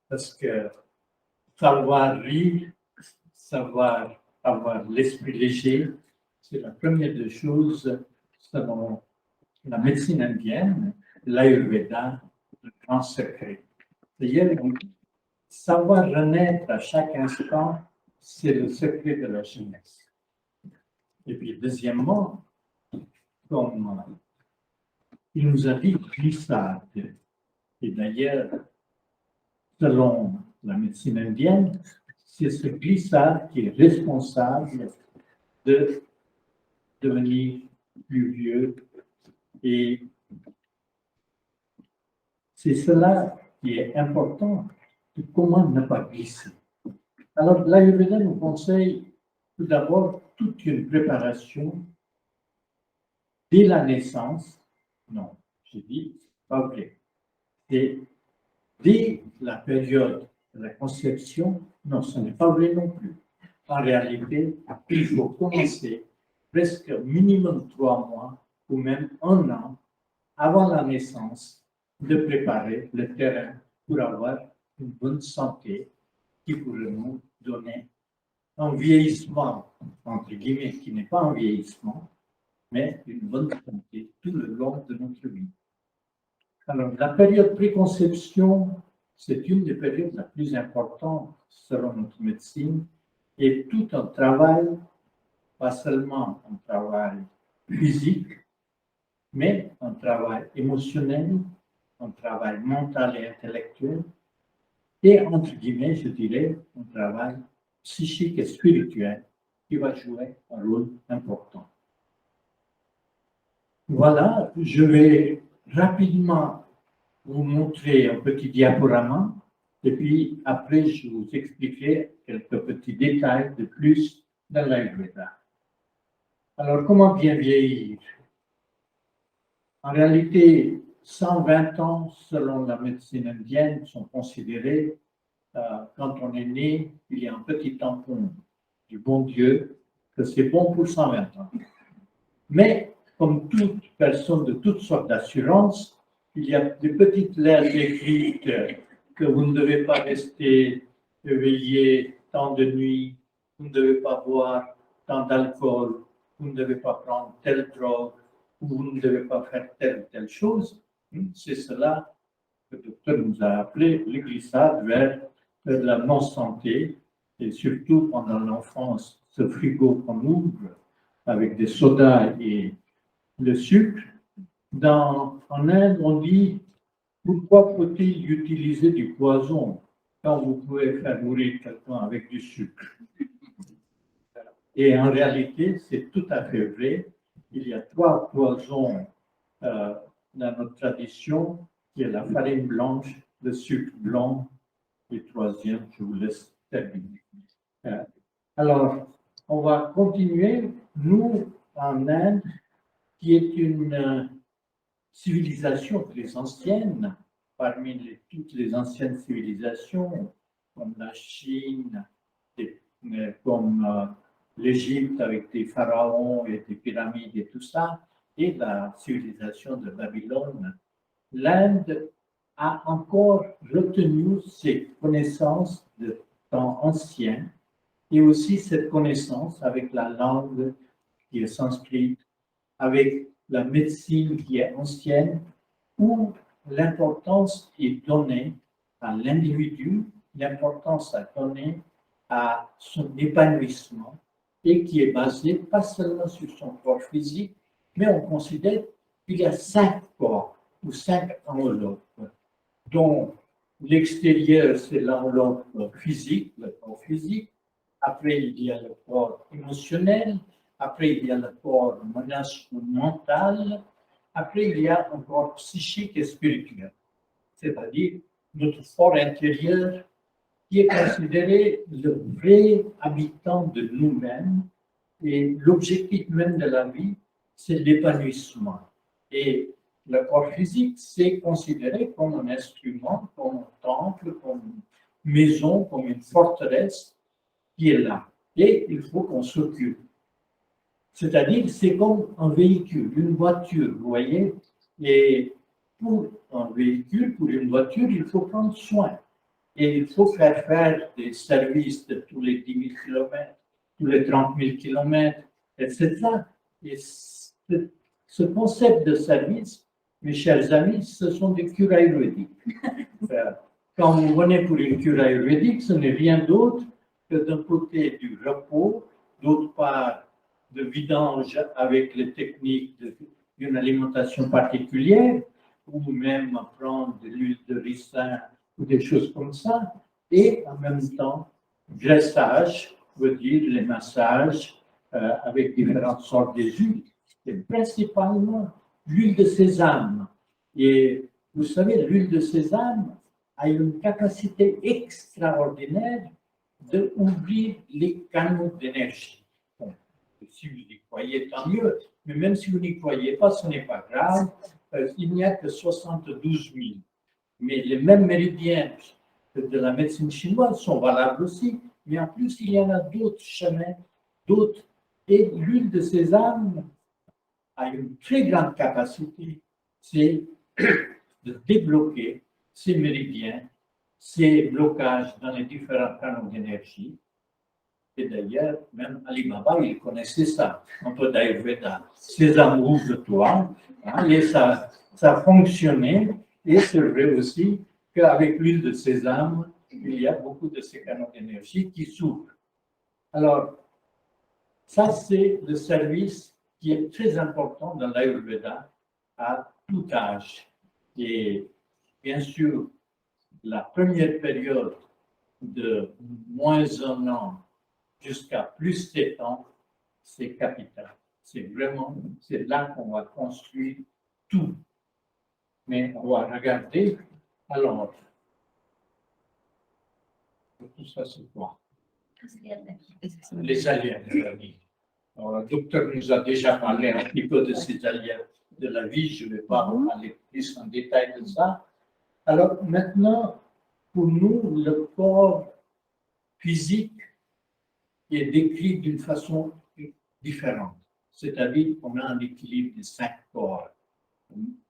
Parce que savoir rire, savoir avoir l'esprit léger, c'est la première des choses selon la médecine indienne, l'Ayurveda, le grand secret. C'est-à-dire, savoir renaître à chaque instant, c'est le secret de la jeunesse. Et puis, deuxièmement, comme il nous a dit glissade, et d'ailleurs, selon la médecine indienne, c'est ce glissade qui est responsable de devenir plus vieux. Et c'est cela qui est important, de comment ne pas glisser. Alors, l'Ayurveda nous conseille tout d'abord toute une préparation dès la naissance. Non, j'ai dit, pas vrai. C'est dès la période de la conception. Non, ce n'est pas vrai non plus. En réalité, il faut commencer presque minimum 3 mois ou même 1 an avant la naissance de préparer le terrain pour avoir une bonne santé qui pourrait nous donner un vieillissement, entre guillemets, qui n'est pas un vieillissement, mais une bonne santé tout le long de notre vie. Alors, la période préconception, c'est une des périodes les plus importantes selon notre médecine, et tout un travail, pas seulement un travail physique, mais un travail émotionnel, un travail mental et intellectuel, et entre guillemets, je dirais, un travail psychique et spirituel qui va jouer un rôle important. Voilà, je vais rapidement vous montrer un petit diaporama et puis après je vous expliquerai quelques petits détails de plus dans l'Ayurveda. Alors, comment bien vieillir? En réalité, 120 ans, selon la médecine indienne, sont considérés quand on est né, il y a un petit tampon du bon Dieu que c'est bon pour 120 ans. Mais, comme toute personne de toutes sortes d'assurances, il y a des petites lettres écrites que vous ne devez pas rester éveillé tant de nuit, vous ne devez pas boire tant d'alcool, vous ne devez pas prendre telle drogue, ou vous ne devez pas faire telle ou telle chose. C'est cela que le docteur nous a appelé le glissade vers la non-santé, et surtout pendant l'enfance, ce frigo qu'on ouvre avec des sodas et le sucre. En Inde, on dit pourquoi faut-il utiliser du poison quand vous pouvez faire mourir quelqu'un avec du sucre? Et en réalité, c'est tout à fait vrai. Il y a 3 poisons dans notre tradition, qui est la farine blanche, le sucre blanc, et le troisième, je vous laisse terminer. Alors, on va continuer. Nous, en Inde, qui est une civilisation très ancienne, parmi toutes les anciennes civilisations, comme la Chine, comme l'Égypte avec des pharaons et des pyramides et tout ça, et la civilisation de Babylone, l'Inde a encore retenu ses connaissances de temps anciens et aussi cette connaissance avec la langue qui est sanscrite, avec la médecine qui est ancienne, où l'importance est donnée à l'individu, l'importance est donnée à son épanouissement et qui est basée pas seulement sur son corps physique, mais on considère qu'il y a 5 corps ou 5 enveloppes, dont l'extérieur, c'est l'enveloppe physique, le corps physique. Après, il y a le corps émotionnel. Après, il y a le corps mental. Après, il y a un corps psychique et spirituel, c'est-à-dire notre fort intérieur qui est considéré le vrai habitant de nous-mêmes. Et l'objectif même de la vie, c'est l'épanouissement. Et le corps physique, c'est considéré comme un instrument, comme un temple, comme une maison, comme une forteresse qui est là. Et il faut qu'on s'occupe. C'est-à-dire, c'est comme un véhicule, une voiture, vous voyez. Et pour un véhicule, pour une voiture, il faut prendre soin. Et il faut faire des services de tous les 10 000 km, tous les 30 000 km, etc. Et ce concept de service, mes chers amis, ce sont des cures ayurvédiques. Quand vous venez pour une cure ayurvédique, ce n'est rien d'autre que d'un côté du repos, d'autre part de vidange avec les techniques d'une alimentation particulière, ou même prendre de l'huile de ricin ou des choses comme ça, et en même temps, graissage veut dire les massages avec différentes sortes d'huiles, et principalement l'huile de sésame. Et vous savez, l'huile de sésame a une capacité extraordinaire d'ouvrir les canaux d'énergie. Bon, si vous y croyez, tant mieux, mais même si vous n'y croyez pas, ce n'est pas grave, il n'y a que 72 000. Mais les mêmes méridiens de la médecine chinoise sont valables aussi, mais en plus, il y en a d'autres chemins, d'autres. Et l'huile de sésame a une très grande capacité, c'est de débloquer ces méridiens, ces blocages dans les différents canaux d'énergie. Et d'ailleurs, même Ali Baba, il connaissait ça, un peu d'Ayurveda. Sésame, ouvre-toi, hein, et ça fonctionnait. Et c'est vrai aussi qu'avec l'huile de sésame, il y a beaucoup de ces canaux d'énergie qui s'ouvrent. Alors, ça, c'est le service qui est très important dans l'Ayurveda à tout âge. Et bien sûr, la première période de moins 1 an jusqu'à plus 7 ans, c'est capital. C'est là qu'on va construire tout. Mais on va regarder, alors, tout ça c'est quoi? Les aléas de la vie. Alors, le docteur nous a déjà parlé un petit peu de ces aléas de la vie, je ne vais pas aller plus en détail de ça. Alors maintenant, pour nous, le corps physique est décrit d'une façon différente. C'est-à-dire qu'on a un équilibre de 5 corps.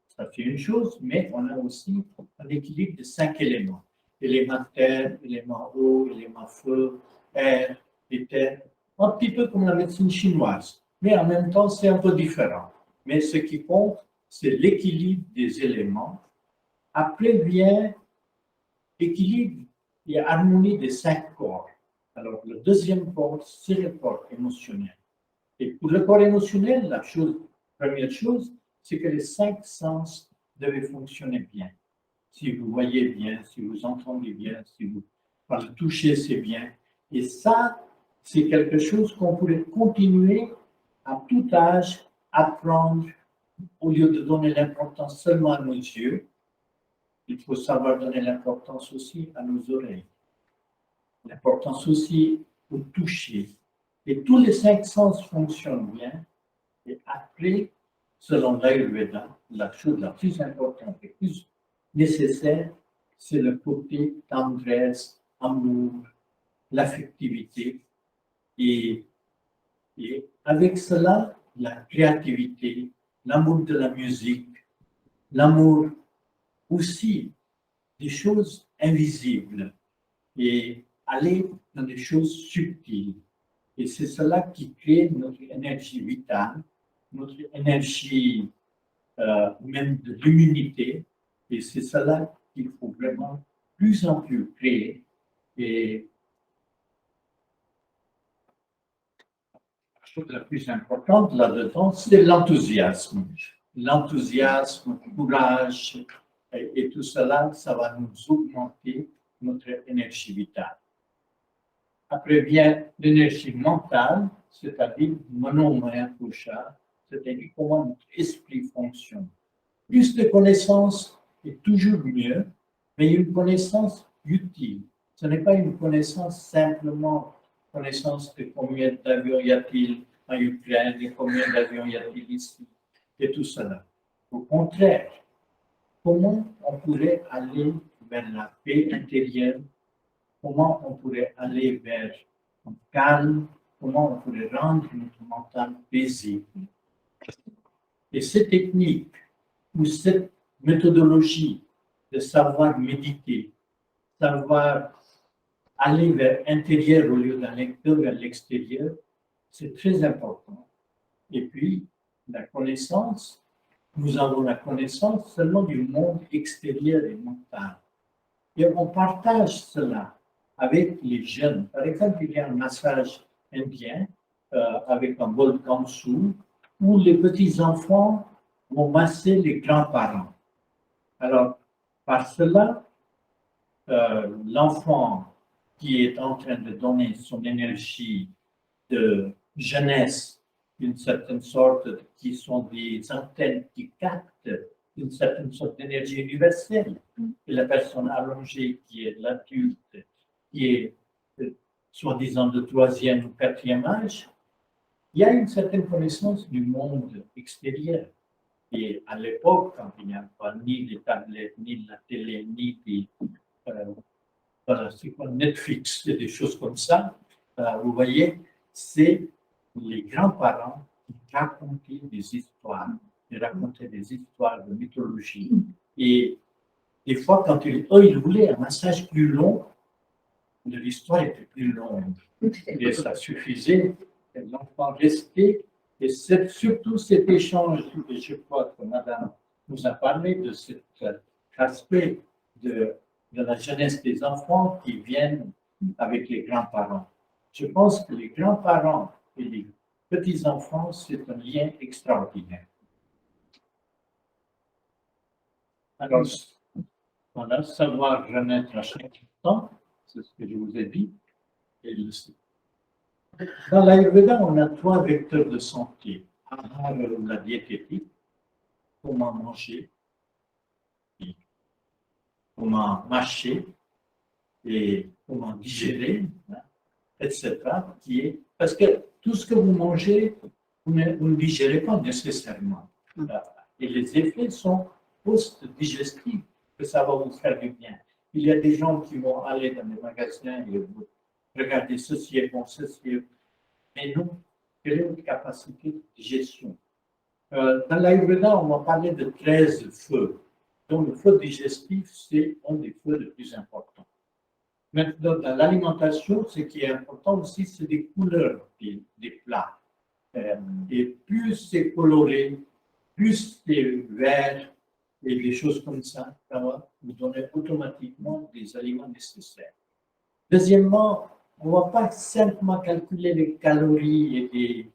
Ça fait une chose, mais on a aussi un équilibre de 5 éléments. Élément terre, élément eau, élément feu, air, éther. Un petit peu comme la médecine chinoise. Mais en même temps, c'est un peu différent. Mais ce qui compte, c'est l'équilibre des éléments. Après vient l'équilibre et harmonie des 5 corps. Alors, le deuxième corps, c'est le corps émotionnel. Et pour le corps émotionnel, la première chose, c'est que les 5 sens devaient fonctionner bien. Si vous voyez bien, si vous entendez bien, si vous par le toucher, c'est bien. Et ça, c'est quelque chose qu'on pourrait continuer à tout âge, apprendre, au lieu de donner l'importance seulement à nos yeux. Il faut savoir donner l'importance aussi à nos oreilles, l'importance aussi au toucher. Et tous les 5 sens fonctionnent bien. Et après, selon l'Ayurveda, la chose la plus importante et plus nécessaire, c'est le côté tendresse, amour, l'affectivité. Et avec cela, la créativité, l'amour de la musique, l'amour aussi des choses invisibles et aller dans des choses subtiles. Et c'est cela qui crée notre énergie vitale, notre énergie même de l'immunité. Et c'est cela qu'il faut vraiment plus en plus créer. Et la chose la plus importante là-dedans, c'est l'enthousiasme. L'enthousiasme, le courage, et tout cela, ça va nous augmenter notre énergie vitale. Après vient l'énergie mentale, c'est-à-dire manomaya kosha, c'est-à-dire comment notre esprit fonctionne. Plus de connaissances est toujours mieux, mais une connaissance utile. Ce n'est pas une connaissance simplement connaissance de combien d'avions y a-t-il en Ukraine, et combien d'avions y a-t-il ici, et tout cela. Au contraire, comment on pourrait aller vers la paix intérieure, comment on pourrait aller vers un calme, comment on pourrait rendre notre mental paisible. Et cette technique ou cette méthodologie de savoir méditer, savoir aller vers l'intérieur au lieu d'aller vers l'extérieur, c'est très important. Et puis, la connaissance, nous avons la connaissance seulement du monde extérieur et mental. Et on partage cela avec les jeunes. Par exemple, il y a un massage indien avec un bol kamsu où les petits-enfants vont masser les grands-parents. Alors, par cela, l'enfant qui est en train de donner son énergie de jeunesse, d'une certaine sorte, qui sont des antennes qui captent une certaine sorte d'énergie universelle. Et la personne allongée qui est l'adulte, qui est soi-disant de 3e ou 4e âge, il y a une certaine connaissance du monde extérieur. Et à l'époque, quand il n'y a pas ni les tablettes, ni la télé, ni des, c'est quoi, Netflix, et des choses comme ça, vous voyez, c'est les grands-parents qui racontaient des histoires, de mythologie. Et des fois, quand eux, ils voulaient un massage plus long, l'histoire était plus longue. Et ça suffisait, et l'enfant restait. Et surtout cet échange, et je crois que Madame nous a parlé de cet aspect de la jeunesse des enfants qui viennent avec les grands-parents. Je pense que les grands-parents et les petits-enfants, c'est un lien extraordinaire. Alors, voilà, savoir renaître à chaque instant, c'est ce que je vous ai dit. Et dans l'Ayurveda, on a 3 vecteurs de santé. La diététique, comment manger, comment mâcher et comment digérer, etc. Parce que tout ce que vous mangez, vous ne digérez pas nécessairement. Et les effets sont post-digestifs, que ça va vous faire du bien. Il y a des gens qui vont aller dans les magasins et vont regarder ceci est bon, ceci est bon. Mais non, quelle est votre capacité de gestion? Dans l'Ayurveda, on va parler de 13 feux. Donc, le feu digestif, c'est un des feux les plus importants. Maintenant, dans l'alimentation, ce qui est important aussi, c'est des couleurs des plats. Et plus c'est coloré, plus c'est vert et des choses comme ça va vous donner automatiquement des aliments nécessaires. Deuxièmement, on ne va pas simplement calculer les calories et des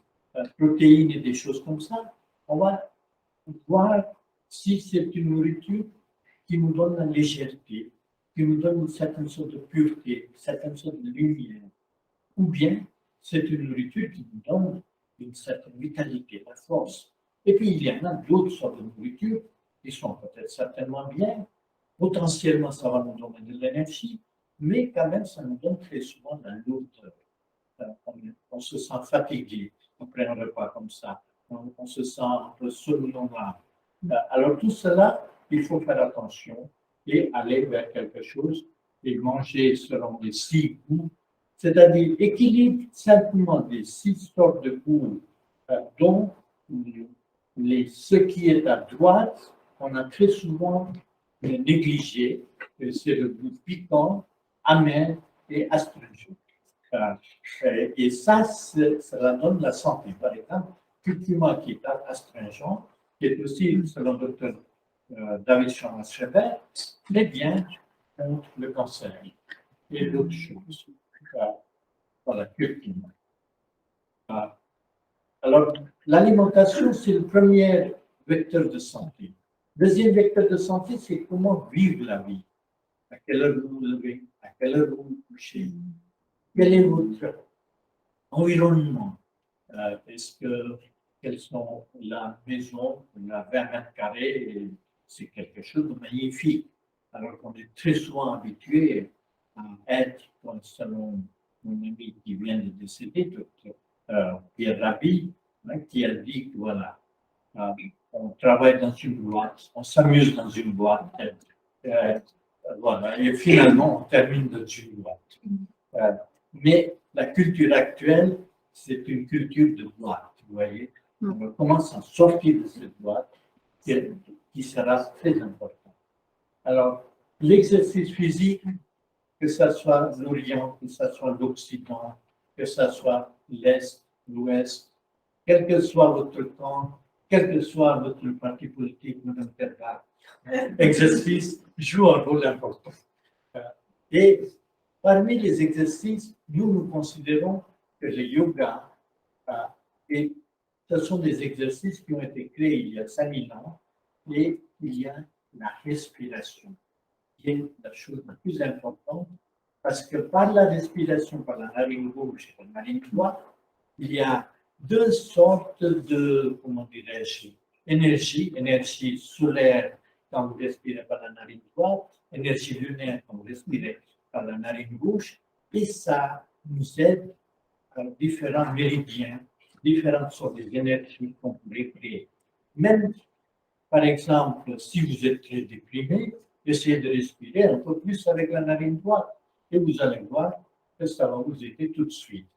protéines et des choses comme ça. On va voir si c'est une nourriture qui nous donne la légèreté, qui nous donne une certaine sorte de pureté, une certaine sorte de lumière, ou bien c'est une nourriture qui nous donne une certaine vitalité, la force. Et puis il y en a d'autres sortes de nourriture qui sont peut-être certainement bien, potentiellement ça va nous donner de l'énergie, mais quand même ça nous donne très souvent de la lourdeur. On se sent fatigué après un repas comme ça, on se sent un peu somnolent. Alors tout cela, il faut faire attention et aller vers quelque chose et manger selon les 6 goûts, c'est-à-dire équilibre simplement des 6 sortes de goûts dont ce qui est à droite, on a très souvent négligé, c'est le goût piquant, amer et astringent. Et ça donne la santé. Par exemple, curcuma qui est astringent, qui est aussi, selon le docteur David Schreber, très bien contre le cancer et d'autres choses. Voilà, curcuma. Alors, l'alimentation, c'est le premier vecteur de santé. Deuxième vecteur de santé, c'est comment vivre la vie. À quelle heure vous vous levez, à quelle heure vous vous couchez, quel est votre environnement. Quelles sont la maison, la 20 mètres carrés, c'est quelque chose de magnifique. Alors qu'on est très souvent habitué à être, selon mon ami qui vient de décéder, docteur Pierre Rabhi, qui a dit que voilà, on travaille dans une boîte, on s'amuse dans une boîte, voilà, et finalement on termine dans une boîte. Mais la culture actuelle, c'est une culture de boîte, vous voyez. On commence à sortir de cette boîte qui sera très important. Alors, l'exercice physique, que ce soit l'Orient, que ce soit l'Occident, que ce soit l'Est, l'Ouest, quel que soit votre camp, quel que soit votre parti politique, Mme Terba, l'exercice joue un rôle important. Et parmi les exercices, nous considérons que le yoga, et ce sont des exercices qui ont été créés il y a 5000 ans, et il y a la respiration, qui est la chose la plus importante, parce que par la respiration, par la narine gauche et la narine droite, il y a 2 sortes de, comment dirais-je, énergie solaire quand vous respirez par la narine droite, énergie lunaire quand vous respirez par la narine gauche, et ça nous aide à différents méridiens, différentes sortes d'énergie qu'on pourrait créer. Même, par exemple, si vous êtes très déprimé, essayez de respirer un peu plus avec la narine droite, et vous allez voir que ça va vous aider tout de suite.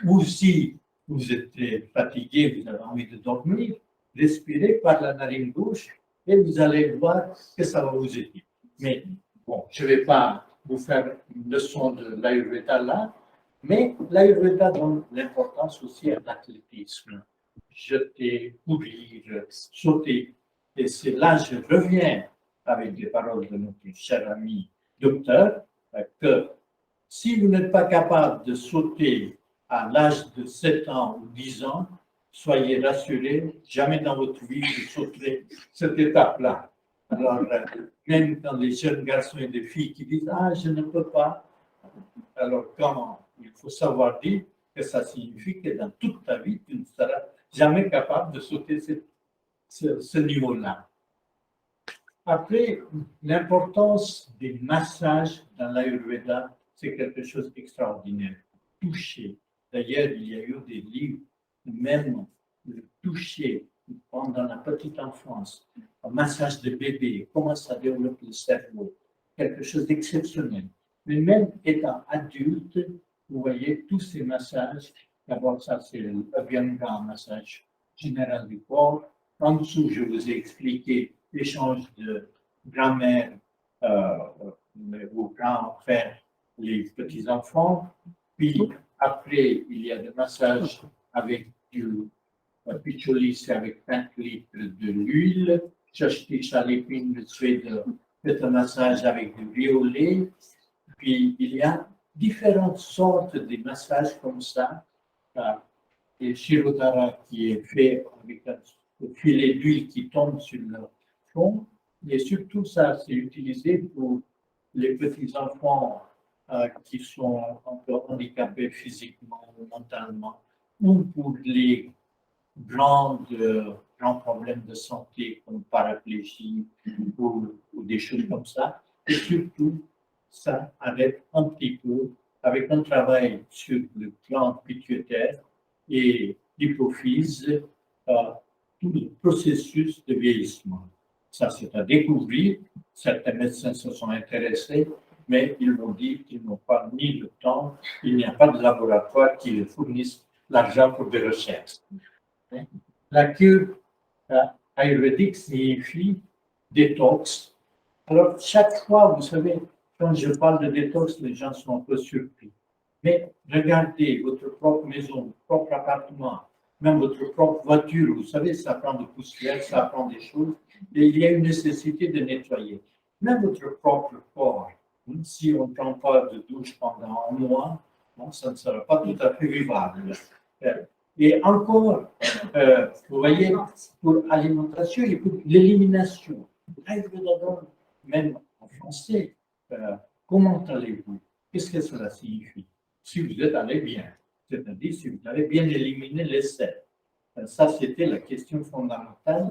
Ou si vous êtes fatigué, vous avez envie de dormir, respirez par la narine gauche, et vous allez voir que ça va vous aider. Mais bon, je ne vais pas vous faire une leçon de l'Ayurveda là, mais l'Ayurveda donne l'importance aussi à l'athlétisme. Jeter, courir, sauter. Et c'est là que je reviens avec les paroles de notre cher ami docteur, que si vous n'êtes pas capable de sauter à l'âge de 7 ans ou 10 ans, soyez rassurés, jamais dans votre vie vous sauterez cette étape-là. Alors, même quand les jeunes garçons et des filles qui disent « Ah, je ne peux pas », alors quand il faut savoir dire que ça signifie que dans toute ta vie, tu ne seras jamais capable de sauter ce niveau-là. Après, l'importance des massages dans l'Ayurveda, c'est quelque chose d'extraordinaire. Toucher. D'ailleurs, il y a eu des livres, même le toucher pendant la petite enfance, un massage de bébé, comment ça développe le cerveau. quelque chose d'exceptionnel. Mais même étant adulte, vous voyez tous ces massages. D'abord, ça, c'est le Abhyanga, massage général du corps. En dessous, je vous ai expliqué l'échange de grand-mère ou grand-père, les petits-enfants. Puis, après, il y a des massages avec du pitchouli, c'est avec 20 litres de l'huile. Chashti Chalipin, le Suède, fait un massage avec du violet. Puis, il y a différentes sortes de massages comme ça. Et Shirodhara qui est fait avec un filet d'huile qui tombe sur le front. Et surtout, ça, c'est utilisé pour les petits-enfants qui sont un peu handicapés physiquement ou mentalement, ou pour les grands problèmes de santé comme paraplégie ou des choses comme ça. Et surtout, ça avec un petit peu, avec un travail sur le plan pituitaire et l'hypophyse, tout le processus de vieillissement. Ça, c'est à découvrir. Certains médecins se sont intéressés, mais ils m'ont dit qu'ils n'ont pas ni le temps, il n'y a pas de laboratoire qui fournisse l'argent pour des recherches. La cure ayurvédique signifie détox. Alors, chaque fois, vous savez, quand je parle de détox, les gens sont un peu surpris. Mais regardez votre propre maison, votre propre appartement, même votre propre voiture, vous savez, ça prend de poussière, ça prend des choses, et il y a une nécessité de nettoyer. Même votre propre corps, si on ne prend pas de douche pendant un mois, bon, ça ne sera pas tout à fait vivable. Et encore, vous voyez, pour l'alimentation et pour l'élimination, même en français, comment allez-vous? Qu'est-ce que cela signifie? Si vous êtes allé bien, c'est-à-dire si vous avez bien éliminé les sels. Ça, c'était la question fondamentale.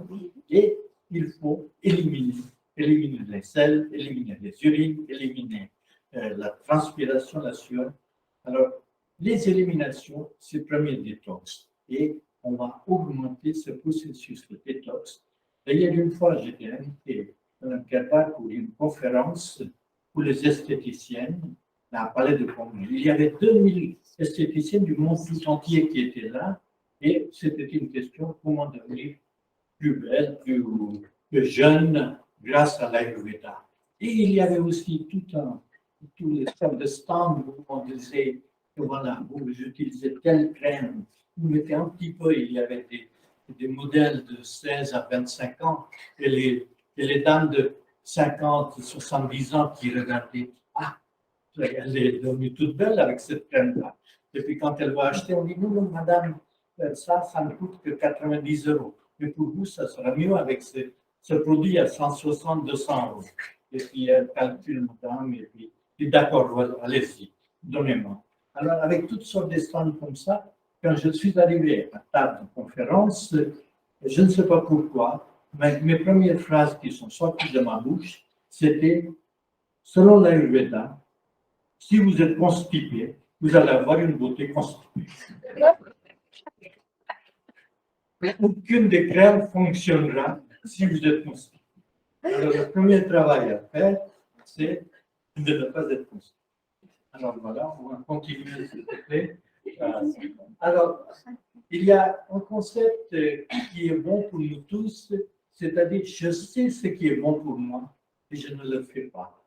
Et il faut éliminer les sels, éliminer les urines, éliminer la transpiration, la sueur. Alors, les éliminations, c'est le premier détox. Et on va augmenter ce processus de détox. D'ailleurs, une fois, j'étais invité dans un Québec pour une conférence pour les esthéticiennes à Palais de Congrès. Il y avait 2000 esthéticiennes du monde tout entier qui étaient là. Et c'était une question, comment devenir plus belle, plus jeune grâce à l'Ayurveda. Et il y avait aussi tous les sortes de stands où on disait que voilà, vous utilisez telle crème, vous mettez un petit peu, il y avait des modèles de 16 à 25 ans, et les dames de 50, 70 ans qui regardaient, ah, elle est devenue toute belle avec cette crème-là. Et puis quand elle va acheter, on dit, non, madame, ça ne coûte que 90 €. Mais pour vous, ça sera mieux avec ce produit à 160, 200 €. Et puis elle calcule, madame, et puis d'accord, voilà, allez-y, donnez-moi. Alors, avec toutes sortes de stands comme ça, quand je suis arrivé à table de conférence, je ne sais pas pourquoi, mais mes premières phrases qui sont sorties de ma bouche, c'était, selon l'Ayurveda, si vous êtes constipé, vous allez avoir une beauté constipée. Aucune des crèmes fonctionnera si vous êtes constipé. Alors, le premier travail à faire, c'est de ne pas être constipé. Alors voilà, on va continuer, s'il te plaît. Alors, il y a un concept qui est bon pour nous tous, c'est-à-dire je sais ce qui est bon pour moi et je ne le fais pas.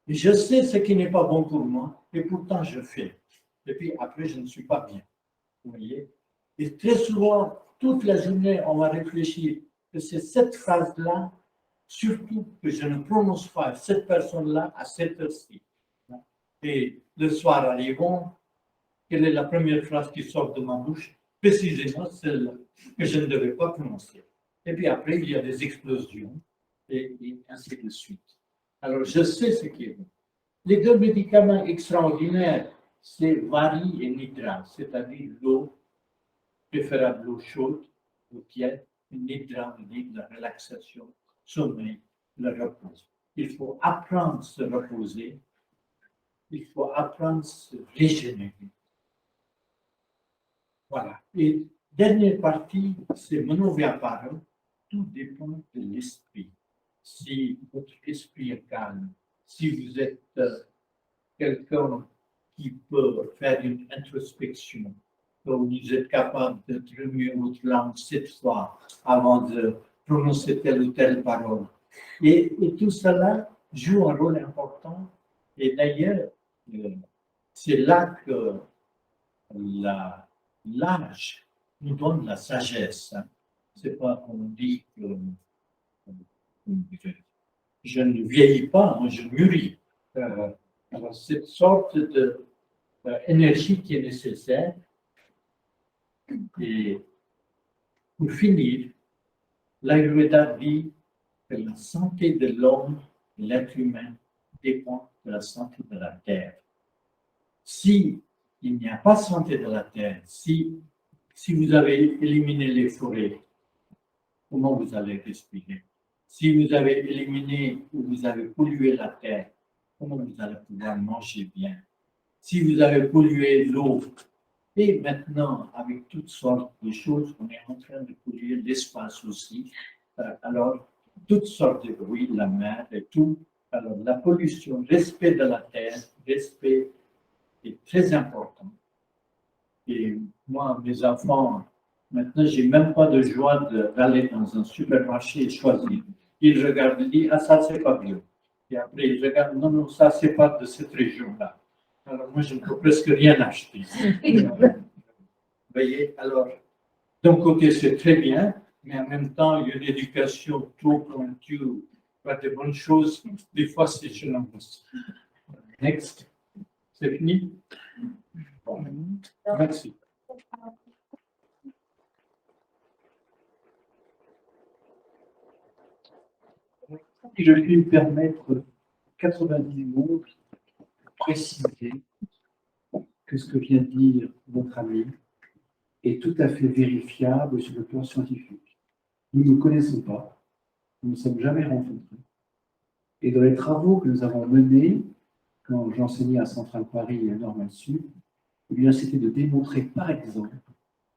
Et je sais ce qui n'est pas bon pour moi et pourtant je fais. Et puis après, je ne suis pas bien. Vous voyez? Et très souvent, toute la journée, on va réfléchir que c'est cette phrase-là, surtout que je ne prononce pas cette personne-là à cette heure-ci. Et le soir arrivant, quelle est la première phrase qui sort de ma bouche? Précisément celle que je ne devais pas prononcer. Et puis après, il y a des explosions et ainsi de suite. Alors, je sais ce qui est bon. Les deux médicaments extraordinaires, c'est Vari et Nidra, c'est-à-dire l'eau, préférable l'eau chaude, l'eau tiède, et Nidra, on dit la relaxation, sommeil, le repos. Il faut apprendre à se reposer, il faut apprendre à se régénérer. Voilà. Et dernière partie, c'est Manovyapara. Tout dépend de l'esprit. Si votre esprit est calme, si vous êtes quelqu'un qui peut faire une introspection, donc vous êtes capable de remuer votre langue 7 fois avant de prononcer telle ou telle parole. Et tout cela joue un rôle important. Et d'ailleurs, c'est là que l'âge nous donne la sagesse. Hein. C'est pas qu'on dit que je ne vieillis pas, moi je mûris. Alors, cette sorte d'énergie qui est nécessaire. Et pour finir, l'Ayurveda dit que la santé de l'homme, de l'être humain, dépend de la santé de la terre. Si il n'y a pas de santé de la terre, si vous avez éliminé les forêts, comment vous allez respirer? Si vous avez éliminé ou vous avez pollué la terre, comment vous allez pouvoir manger bien? Si vous avez pollué l'eau, et maintenant, avec toutes sortes de choses, on est en train de polluer l'espace aussi. Alors, toutes sortes de bruits, la mer et tout. Alors, la pollution, respect de la terre, respect est très important. Et moi, mes enfants, maintenant, j'ai même pas de joie d'aller dans un supermarché et choisir. Ils regardent et disent, ah, ça, c'est pas bien. Et après, ils regardent, non, non, ça, c'est pas de cette région-là. Alors, moi, je ne peux presque rien acheter. Vous voyez, alors, d'un côté, c'est très bien, mais en même temps, il y a une éducation trop pointue, pas de bonnes choses. Des fois, c'est gênant. Next. C'est fini? Bon. Merci. Si je puis me permettre 90 mots pour préciser que ce que vient de dire votre ami est tout à fait vérifiable sur le plan scientifique. Nous ne nous connaissons pas, nous ne nous sommes jamais rencontrés. Et dans les travaux que nous avons menés, quand j'enseignais à Centrale Paris et à Normal Sud, eh bien, c'était de démontrer, par exemple,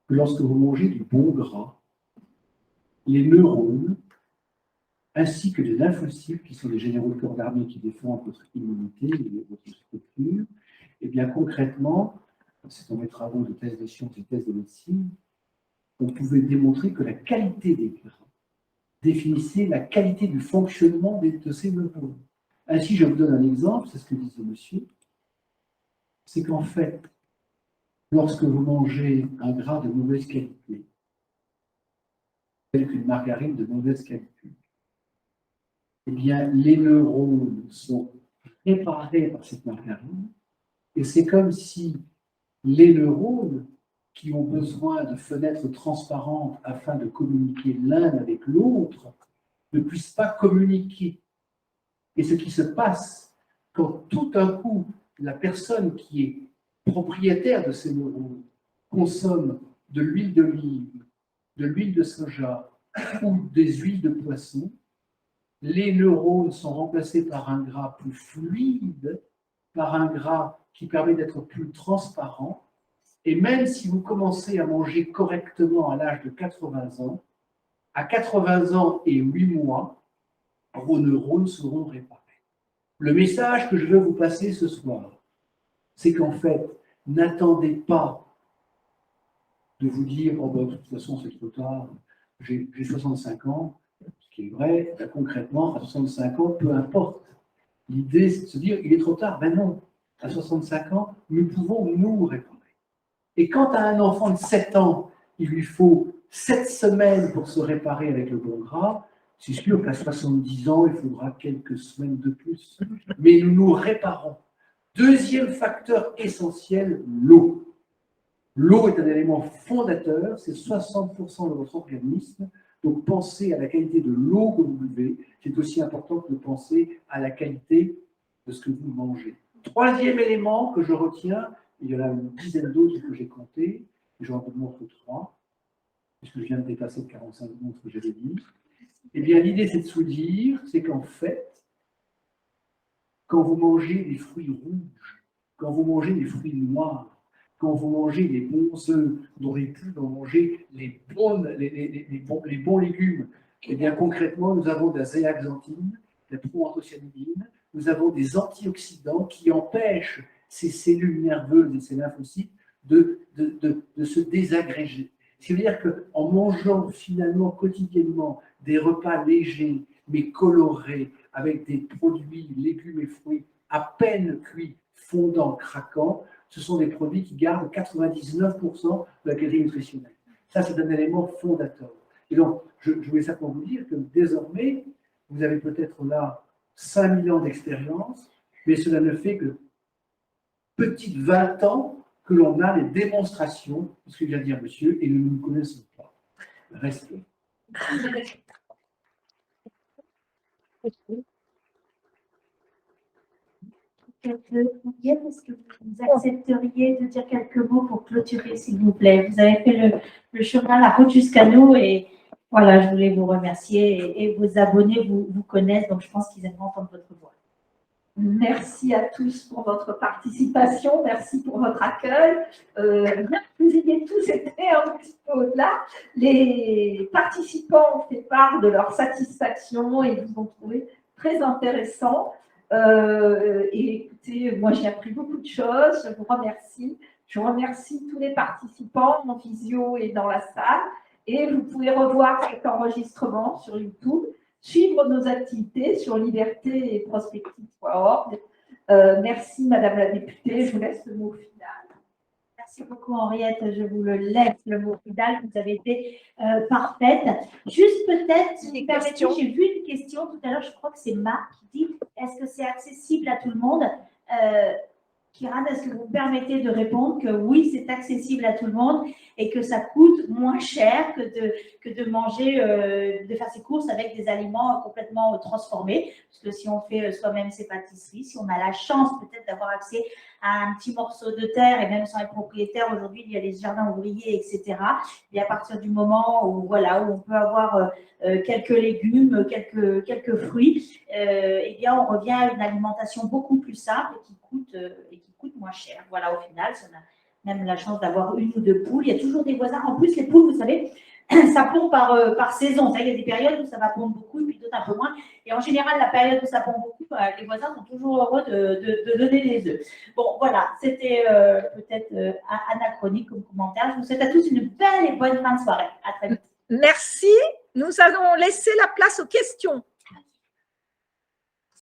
que lorsque vous mangez du bon gras, les neurones, ainsi que les lymphocytes, qui sont les généraux de corps d'armée qui défendent votre immunité et votre structure, eh bien, concrètement, c'est dans mes travaux de thèse de sciences et thèse de médecine, on pouvait démontrer que la qualité des gras définissait la qualité du fonctionnement de ces neurones. Ainsi, je vous donne un exemple, c'est ce que disait monsieur, c'est qu'en fait, lorsque vous mangez un gras de mauvaise qualité, tel qu'une margarine de mauvaise qualité, eh bien, les neurones sont préparés par cette margarine, et c'est comme si les neurones qui ont besoin de fenêtres transparentes afin de communiquer l'un avec l'autre ne puissent pas communiquer. Et ce qui se passe quand tout d'un coup, la personne qui est propriétaire de ces neurones consomme de l'huile d'olive, de l'huile de soja ou des huiles de poisson, les neurones sont remplacés par un gras plus fluide, par un gras qui permet d'être plus transparent. Et même si vous commencez à manger correctement à l'âge de 80 ans, à 80 ans et 8 mois, vos neurones seront réparés. Le message que je veux vous passer ce soir, c'est qu'en fait, n'attendez pas de vous dire « Oh ben, de toute façon, c'est trop tard, j'ai 65 ans », ce qui est vrai, ben, concrètement, à 65 ans, peu importe. L'idée, c'est de se dire « Il est trop tard ». Ben non, à 65 ans, nous pouvons nous réparer. Et quand à un enfant de 7 ans, il lui faut 7 semaines pour se réparer avec le bon gras, c'est sûr qu'à 70 ans, il faudra quelques semaines de plus. Mais nous nous réparons. Deuxième facteur essentiel, l'eau. L'eau est un élément fondateur, c'est 60% de votre organisme. Donc pensez à la qualité de l'eau que vous buvez. C'est aussi important que de penser à la qualité de ce que vous mangez. Troisième élément que je retiens, il y en a une dizaine d'autres que j'ai comptés, j'en vous montre 3, puisque je viens de dépasser de 45 minutes que j'avais dit. Eh bien, l'idée, c'est de se dire, c'est qu'en fait, quand vous mangez des fruits rouges, quand vous mangez des fruits noirs, quand vous mangez des bons œufs, vous aurez pu manger les bons légumes, eh bien, concrètement, nous avons de la zéaxanthine, de la proanthocyanidine, nous avons des antioxydants qui empêchent ces cellules nerveuses et ces lymphocytes de se désagréger. Ce qui veut dire qu'en mangeant finalement quotidiennement des repas légers, mais colorés, avec des produits, légumes et fruits à peine cuits, fondants, craquants, ce sont des produits qui gardent 99% de la qualité nutritionnelle. Ça, c'est un élément fondateur. Et donc, je voulais ça pour vous dire que désormais, vous avez peut-être là 5000 ans d'expérience, mais cela ne fait que petites 20 ans que l'on a les démonstrations, ce que vient de dire monsieur, et nous ne connaissons pas. Respect. Est-ce que vous accepteriez de dire quelques mots pour clôturer, s'il vous plaît? Vous avez fait le chemin, la route jusqu'à nous, et voilà, je voulais vous remercier. Et vos abonnés vous connaissent, donc je pense qu'ils aiment entendre votre voix. Merci à tous pour votre participation, merci pour votre accueil. Vous ayez tous été un petit peu au-delà. Les participants ont fait part de leur satisfaction et vous ont trouvé très intéressant. Et écoutez, moi j'ai appris beaucoup de choses, je vous remercie. Je remercie tous les participants en visio et dans la salle. Et vous pouvez revoir cet enregistrement sur YouTube, suivre nos activités sur liberté et prospective.org. Merci Madame la députée, je vous laisse le mot final. Merci beaucoup Henriette, je vous le laisse, le mot final, vous avez été parfaite. Juste peut-être, si vous permettez, j'ai vu une question tout à l'heure, je crois que c'est Marc qui dit, est-ce que c'est accessible à tout le monde? Kiran, est-ce que vous me permettez de répondre que oui, c'est accessible à tout le monde et que ça coûte moins cher que de manger, de faire ses courses avec des aliments complètement transformés. Parce que si on fait soi-même ses pâtisseries, si on a la chance peut-être d'avoir accès à un petit morceau de terre, et même sans être propriétaire, aujourd'hui, il y a les jardins ouvriers, etc. Et à partir du moment où, voilà, où on peut avoir quelques légumes, quelques fruits, eh bien, on revient à une alimentation beaucoup plus simple et qui coûte moins cher. Voilà, au final, si on a même la chance d'avoir une ou deux poules, il y a toujours des voisins. En plus, les poules, vous savez, ça pond par saison. Il y a des périodes où ça va pondre beaucoup et puis d'autres un peu moins. Et en général, la période où ça pond beaucoup, les voisins sont toujours heureux de donner des œufs. Bon, voilà, c'était peut-être anachronique comme commentaire. Je vous souhaite à tous une belle et bonne fin de soirée. À très vite. Merci. Nous allons laisser la place aux questions.